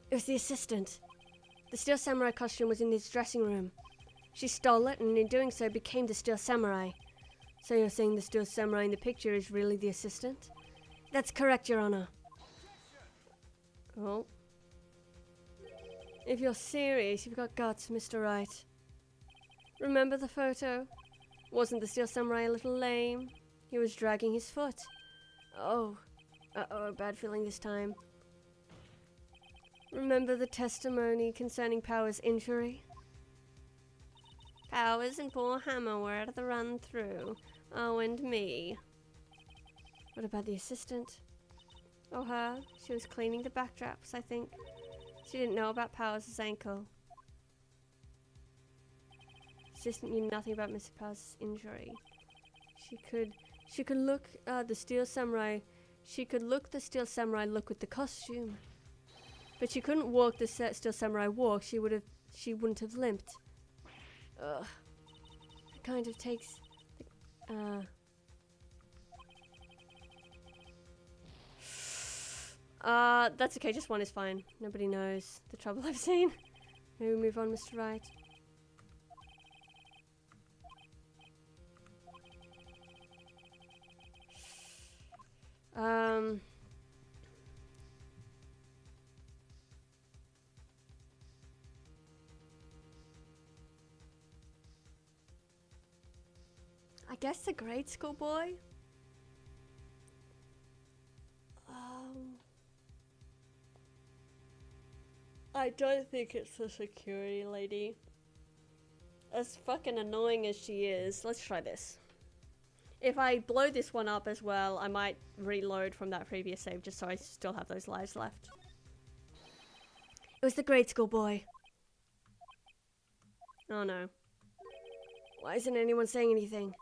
It was the assistant. The Steel Samurai costume was in his dressing room. She stole it, and in doing so became the Steel Samurai. So you're saying the Steel Samurai in the picture is really the assistant? That's correct, Your Honor. Oh. If you're serious, you've got guts, Mr. Wright. Remember the photo? Wasn't the Steel Samurai a little lame? He was dragging his foot. Oh. Uh-oh, bad feeling this time. Remember the testimony concerning Powers' injury? Powers and poor Hammer were at the run-through. Oh, and me. What about the assistant? Oh, her? She was cleaning the backdrops, I think. She didn't know about Powers' ankle. Assistant knew nothing about Mr. Powers' injury. She could look the Steel Samurai. She could look the Steel Samurai look with the costume. But she couldn't walk the Steel Samurai walk. She wouldn't have limped. Ugh. It kind of takes That's okay, just one is fine. Nobody knows the trouble I've seen. Maybe we move on, Mr. Wright. I guess the grade school boy? I don't think it's the security lady. As fucking annoying as she is, let's try this. If I blow this one up as well, I might reload from that previous save just so I still have those lives left. It was the grade school boy. Oh no. Why isn't anyone saying anything?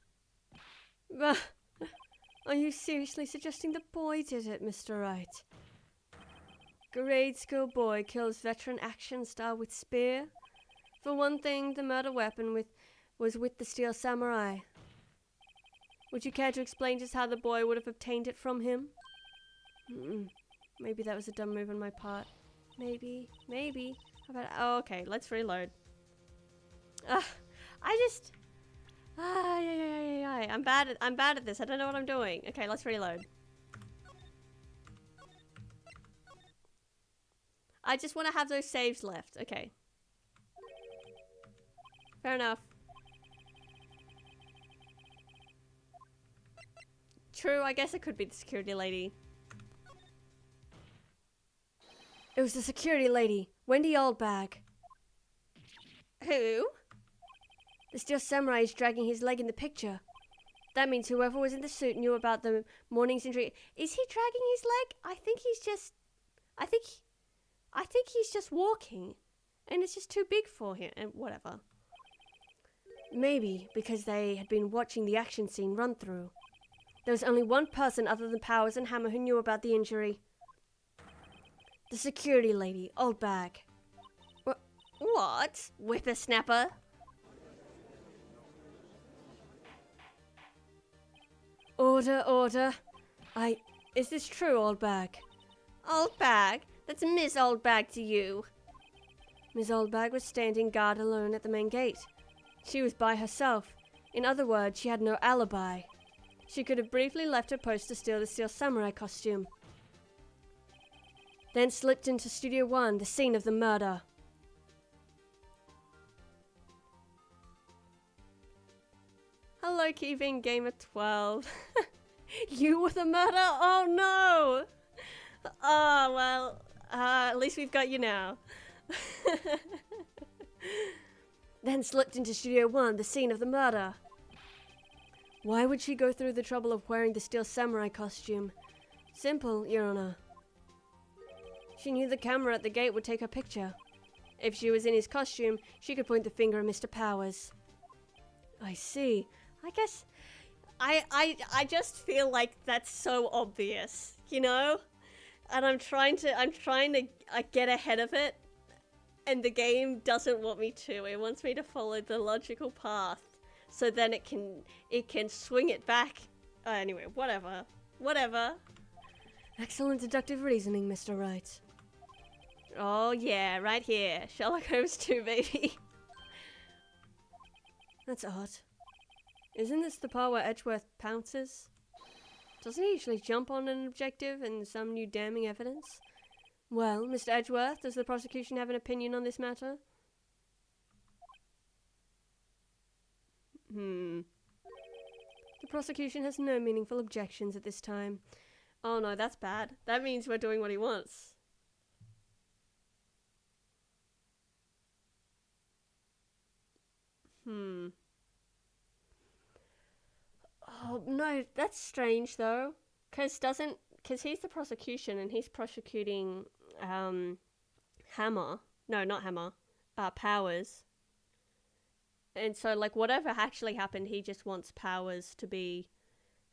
Are you seriously suggesting the boy did it, Mr. Wright? Grade school boy kills veteran action star with spear? For one thing, the murder weapon was with the steel samurai. Would you care to explain just how the boy would have obtained it from him? Maybe that was a dumb move on my part. Maybe. How about, oh, okay, let's reload. Yeah. I'm bad at this. I don't know what I'm doing. Okay, let's reload. I just want to have those saves left. Okay. Fair enough. True, I guess it could be the security lady. It was the security lady, Wendy Oldbag. Who? The steel samurai is dragging his leg in the picture. That means whoever was in the suit knew about the morning's injury. Is he dragging his leg? I think he's just walking. And it's just too big for him, and whatever. Maybe because they had been watching the action scene run through. There was only one person other than Powers and Hammer who knew about the injury. The security lady, Oldbag. What? Whippersnapper? Order. Is this true, Oldbag? Oldbag? That's Miss Oldbag to you. Miss Oldbag was standing guard alone at the main gate. She was by herself. In other words, she had no alibi. She could have briefly left her post to steal the steel samurai costume. Then slipped into Studio 1, the scene of the murder. Hello, Keeping Gamer 12. You were the murder? Oh no! Oh, well, at least we've got you now. Then slipped into Studio 1, the scene of the murder. Why would she go through the trouble of wearing the steel samurai costume? Simple, Your Honor. She knew the camera at the gate would take her picture. If she was in his costume, she could point the finger at Mr. Powers. I see. I guess I just feel like that's so obvious, you know? And I'm trying to get ahead of it, and the game doesn't want me to. It wants me to follow the logical path, so then it can swing it back. Anyway, whatever. Excellent deductive reasoning, Mr. Wright. Oh yeah, right here. Sherlock Holmes 2, baby. That's odd. Isn't this the part where Edgeworth pounces? Doesn't he usually jump on an objective and some new damning evidence? Well, Mr. Edgeworth, does the prosecution have an opinion on this matter? The prosecution has no meaningful objections at this time. Oh no, that's bad. That means we're doing what he wants. Oh no, that's strange though. Cause he's the prosecution and he's prosecuting Hammer. No, not Hammer. Powers. And so like whatever actually happened, he just wants Powers to be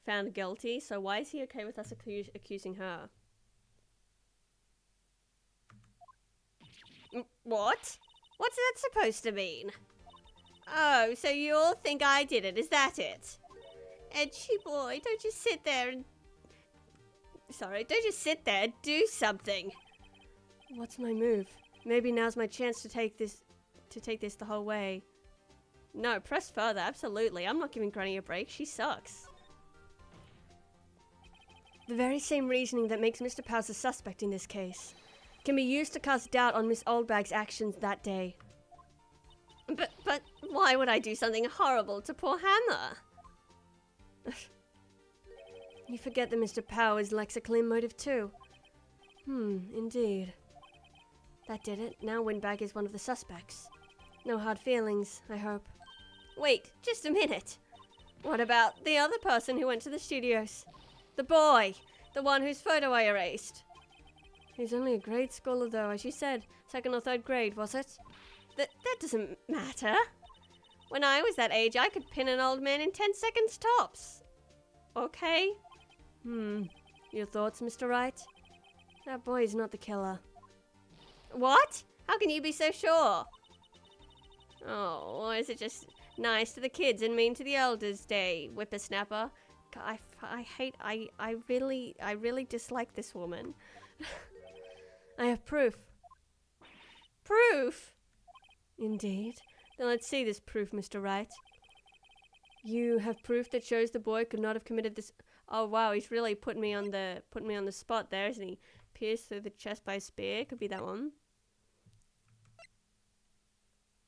found guilty. So why is he okay with us accusing her? What? What's that supposed to mean? Oh, so you all think I did it, is that it? Edgy boy, don't just sit there and Sorry, don't just sit there. Do something. What's my move? Maybe now's my chance to take this the whole way. No, press further. Absolutely. I'm not giving Granny a break. She sucks. The very same reasoning that makes Mr. Powers a suspect in this case can be used to cast doubt on Miss Oldbag's actions that day. But why would I do something horrible to poor Hammer? You forget that Mr. Powers lacks a clear motive too. Indeed. That did it. Now Windbag is one of the suspects. No hard feelings, I hope. Wait, just a minute. What about the other person who went to the studios? The boy! The one whose photo I erased. He's only a grade scholar though, as you said. 2nd or 3rd grade, was it? That doesn't matter. When I was that age, I could pin an old man in 10 seconds tops. Okay? Your thoughts, Mr. Wright? That boy is not the killer. What? How can you be so sure? Oh, or is it just nice to the kids and mean to the elders, day, whippersnapper? I really dislike this woman. I have proof. Proof? Indeed. Then let's see this proof, Mr. Wright. You have proof that shows the boy could not have committed this. Oh wow, he's really putting me on the spot there, isn't he? Pierced through the chest by a spear. Could be that one.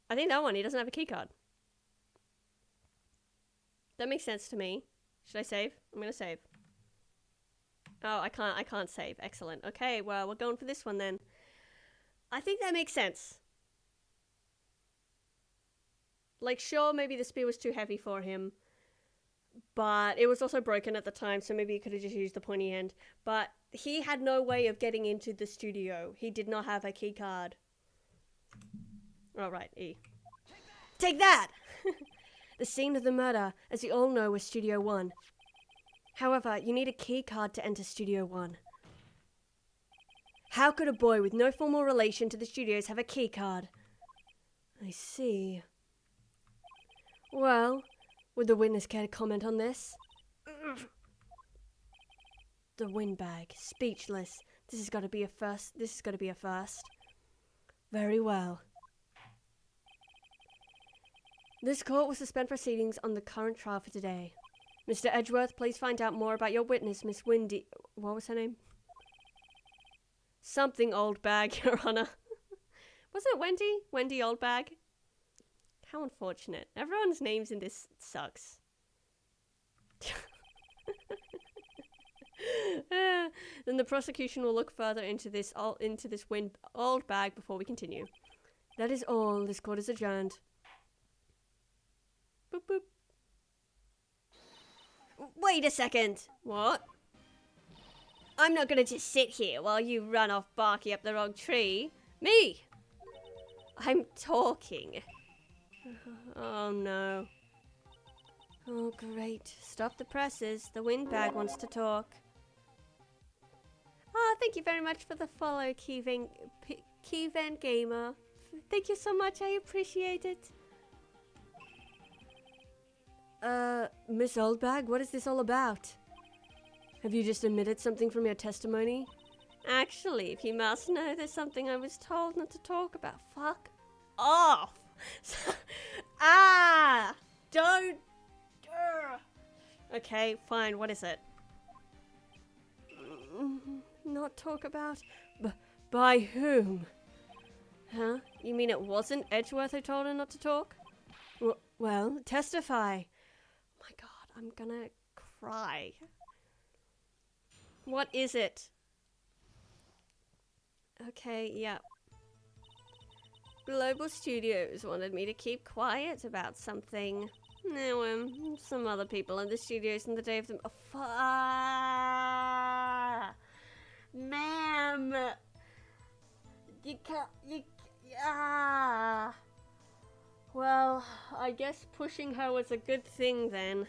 I think that one. He doesn't have a keycard. That makes sense to me. Should I save? I'm gonna save. Oh, I can't save. Excellent. Okay, well, we're going for this one then. I think that makes sense. Like, sure, maybe the spear was too heavy for him, but it was also broken at the time, so maybe he could have just used the pointy end. But he had no way of getting into the studio. He did not have a key card. All right, E. Take that! The scene of the murder, as you all know, was Studio 1. However, you need a key card to enter Studio 1. How could a boy with no formal relation to the studios have a key card? I see. Well, would the witness care to comment on this? The windbag, speechless. This has got to be a first. This has got to be a first. Very well. This court will suspend proceedings on the current trial for today. Mr. Edgeworth, please find out more about your witness, Miss Windy. What was her name? Something Oldbag, Your Honor. Was it Wendy? Wendy Oldbag? How unfortunate. Everyone's names in this sucks. Then the prosecution will look further into this old bag before we continue. That is all. This court is adjourned. Boop boop. Wait a second. What? I'm not gonna just sit here while you run off barking up the wrong tree. Me! I'm talking. Oh no. Oh great. Stop the presses. The windbag wants to talk. Ah, thank you very much for the follow, Keyvan Gamer. Thank you so much. I appreciate it. Miss Oldbag, what is this all about? Have you just omitted something from your testimony? Actually, if you must know, there's something I was told not to talk about. Fuck off! Don't. Okay, fine. What is it? Not talk about? By whom? Huh? You mean it wasn't Edgeworth who told her not to talk? Well, testify. Oh my god, I'm gonna cry. What is it? Okay, yeah. Global Studios wanted me to keep quiet about something. No, some other people in the studios on the day of the... Ma'am! You can't... Well, I guess pushing her was a good thing then.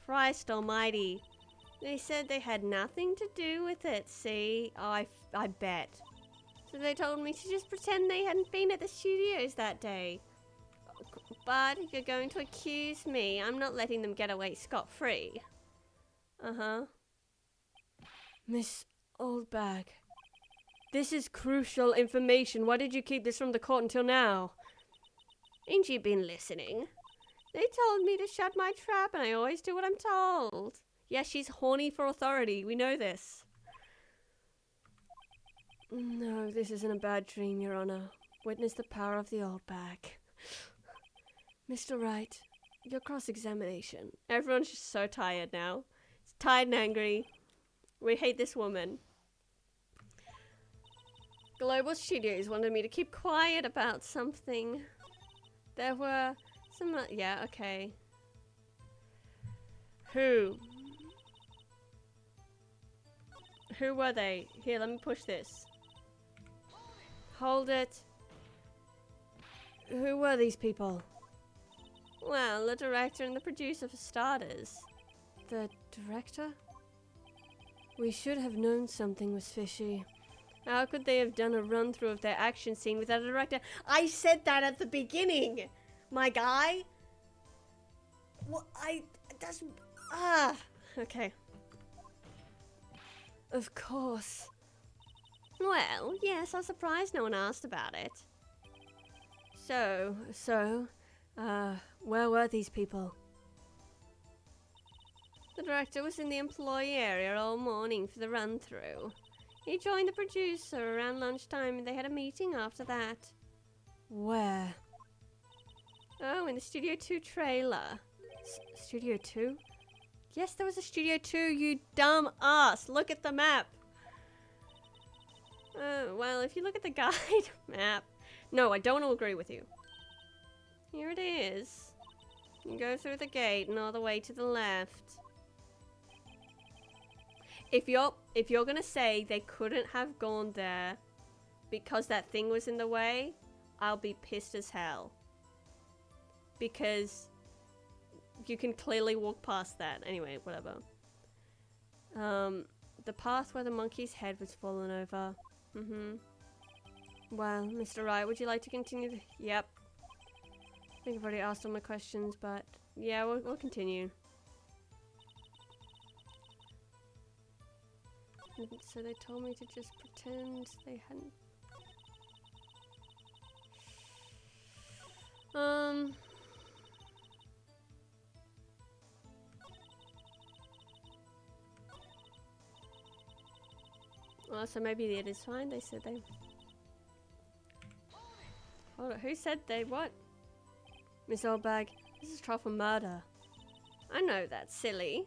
Christ almighty. They said they had nothing to do with it, see? Oh, I bet. So they told me to just pretend they hadn't been at the studios that day. But if you're going to accuse me, I'm not letting them get away scot-free. Uh-huh. Miss Oldbag, this is crucial information. Why did you keep this from the court until now? Ain't you been listening? They told me to shut my trap, and I always do what I'm told. Yeah, she's horny for authority. We know this. No, this isn't a bad dream, Your Honor. Witness the power of the Oldbag. Mr. Wright, your cross-examination. Everyone's just so tired now. It's tired and angry. We hate this woman. Global Studios wanted me to keep quiet about something. There were some... yeah, okay. Who? Who were they? Here, let me push this. Hold it. Who were these people? Well, the director and the producer for starters. The director? We should have known something was fishy. How could they have done a run-through of their action scene without a director? I said that at the beginning, my guy. Well, that's... okay. Of course. Well, yes, I was surprised no one asked about it. So, where were these people? The director was in the employee area all morning for the run-through. He joined the producer around lunchtime and they had a meeting after that. Where? Oh, in the Studio 2 trailer. Studio 2? Yes, there was a Studio 2, you dumb ass. Look at the map. Well, if you look at the guide map... No, I don't want to agree with you. Here it is. You go through the gate and all the way to the left. If you're gonna say they couldn't have gone there because that thing was in the way, I'll be pissed as hell. Because you can clearly walk past that. Anyway, whatever. The path where the monkey's head was fallen over. Well, Mr. Wright, would you like to continue? Yep. I think I've already asked all my questions, but yeah, we'll continue. So they told me to just pretend they hadn't... Well, so maybe it is fine. They said they... Hold on, who said they what? Miss Oldbag, this is trial for murder. I know that's silly.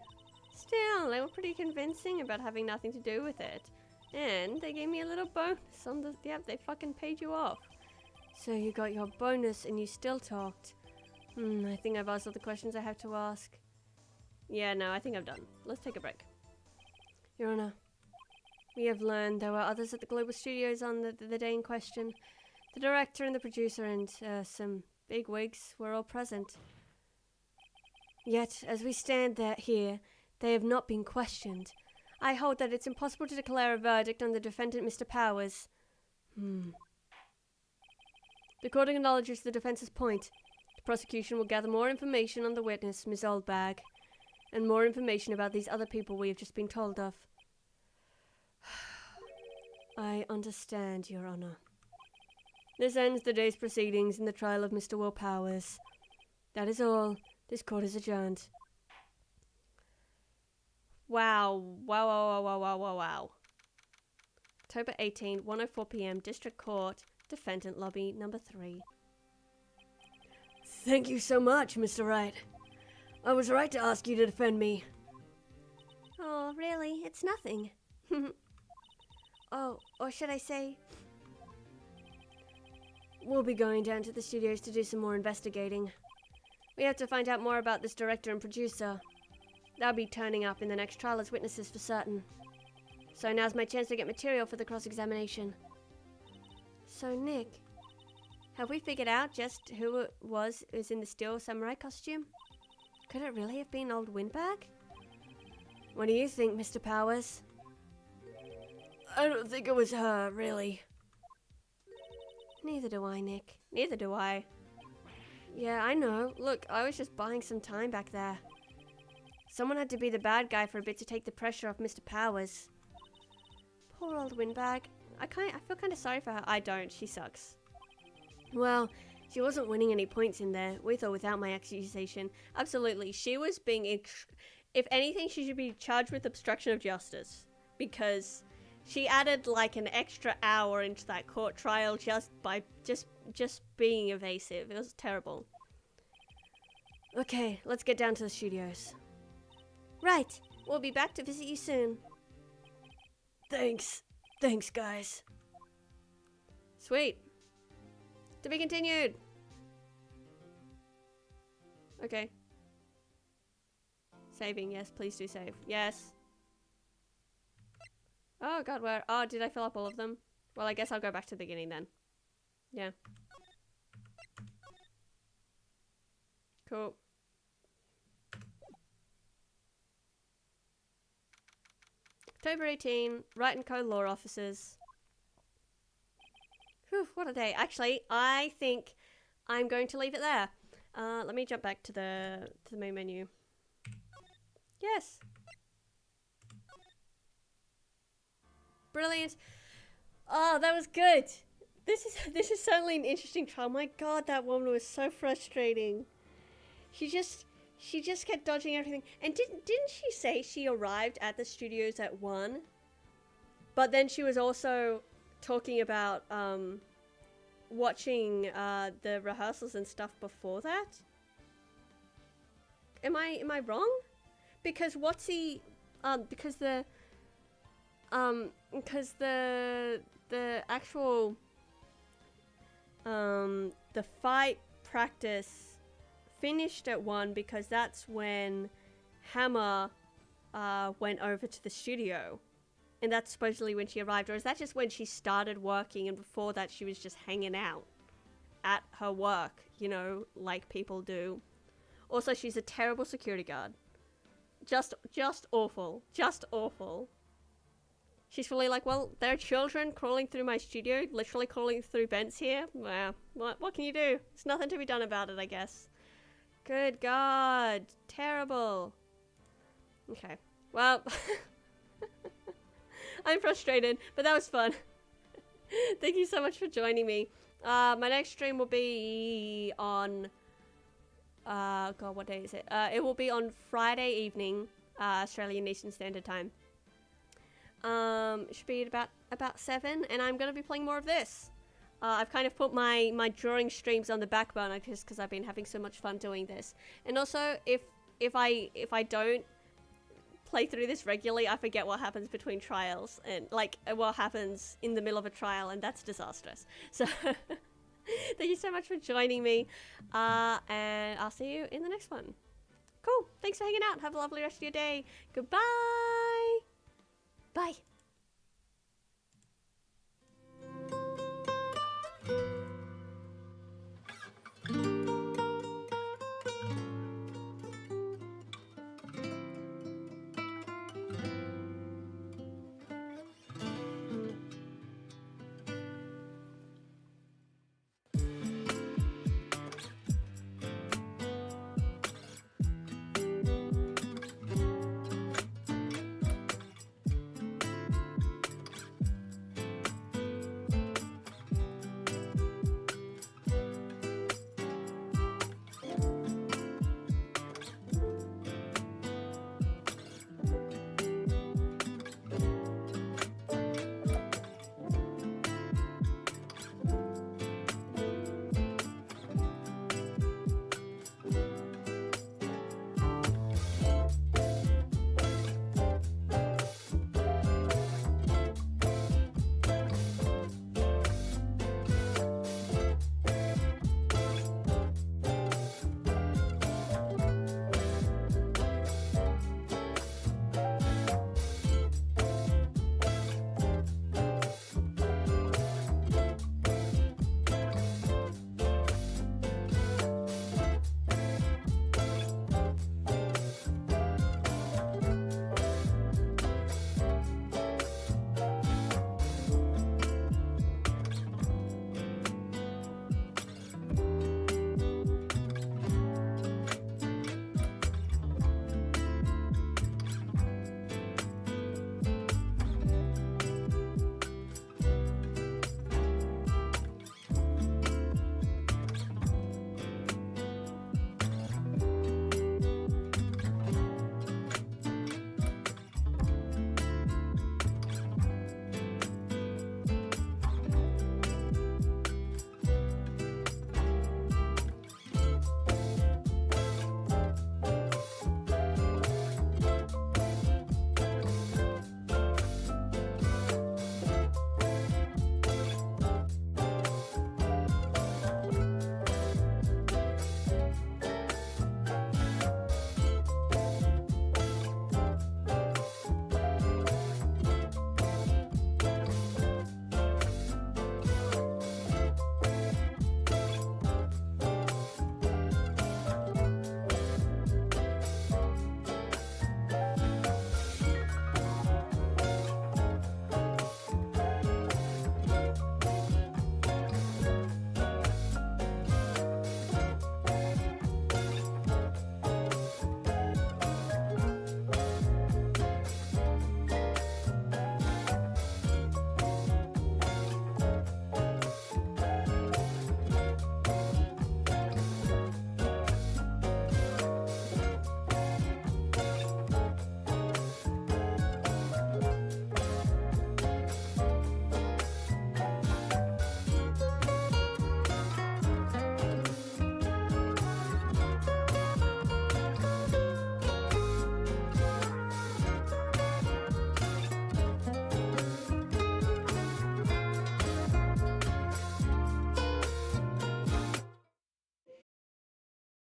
Still, they were pretty convincing about having nothing to do with it. And they gave me a little bonus on the... Yep, they fucking paid you off. So you got your bonus and you still talked. I think I've asked all the questions I have to ask. Yeah, no, I think I'm done. Let's take a break. Your Honor, we have learned there were others at the Global Studios on the day in question. The director and the producer and some big wigs were all present. Yet, as we stand here, they have not been questioned. I hold that it's impossible to declare a verdict on the defendant, Mr. Powers. The court acknowledges the defense's point. The prosecution will gather more information on the witness, Miss Oldbag, and more information about these other people we have just been told of. I understand, Your Honor. This ends the day's proceedings in the trial of Mr. Will Powers. That is all. This court is adjourned. Wow. Wow. October 18, 1:04 p.m. District Court, Defendant Lobby number 3. Thank you so much, Mr. Wright. I was right to ask you to defend me. Oh, really? It's nothing. Oh, or should I say... We'll be going down to the studios to do some more investigating. We have to find out more about this director and producer. They'll be turning up in the next trial as witnesses for certain. So now's my chance to get material for the cross-examination. So, Nick, have we figured out just who it was in the steel samurai costume? Could it really have been old Windbag? What do you think, Mr. Powers? I don't think it was her, really. Neither do I, Nick. Neither do I. Yeah, I know. Look, I was just buying some time back there. Someone had to be the bad guy for a bit to take the pressure off Mr. Powers. Poor old Windbag. I feel kind of sorry for her. I don't. She sucks. Well, she wasn't winning any points in there, with or without my accusation. Absolutely. She was being... If anything, she should be charged with obstruction of justice. Because she added like an extra hour into that court trial just by just being evasive. It was terrible. Okay, let's get down to the studios. Right. We'll be back to visit you soon. Thanks. Thanks, guys. Sweet. To be continued. Okay. Saving, yes, please do save. Yes. Oh god, where? Oh, did I fill up all of them? Well, I guess I'll go back to the beginning then. Yeah. Cool. October 18, Wright & Co. Law Offices. Whew, what a day. Actually, I think I'm going to leave it there. Let me jump back to the main menu. Yes. Brilliant. Oh, that was good. This is certainly an interesting trial. My god, that woman was so frustrating. She just kept dodging everything. And didn't she say she arrived at the studios at 1? But then she was also talking about watching the rehearsals and stuff before that. Am I wrong? Because because the actual the fight practice finished at 1 because that's when Hammer went over to the studio. And that's supposedly when she arrived. Or is that just when she started working and before that she was just hanging out at her work, you know, like people do. Also, she's a terrible security guard. Just awful. Just awful. She's fully like, well, there are children crawling through my studio, literally crawling through vents here. Well, what can you do? There's nothing to be done about it, I guess. Good God. Terrible. Okay. Well... I'm frustrated, but that was fun. Thank you so much for joining me. My next stream will be on... God, what day is it? It will be on Friday evening, Australian Eastern Standard Time. It should be at about 7, and I'm going to be playing more of this. I've kind of put my drawing streams on the back burner just because I've been having so much fun doing this. And also, if I don't play through this regularly, I forget what happens between trials and like what happens in the middle of a trial, and that's disastrous. So thank you so much for joining me, and I'll see you in the next one. Cool. Thanks for hanging out. Have a lovely rest of your day. Goodbye. Bye.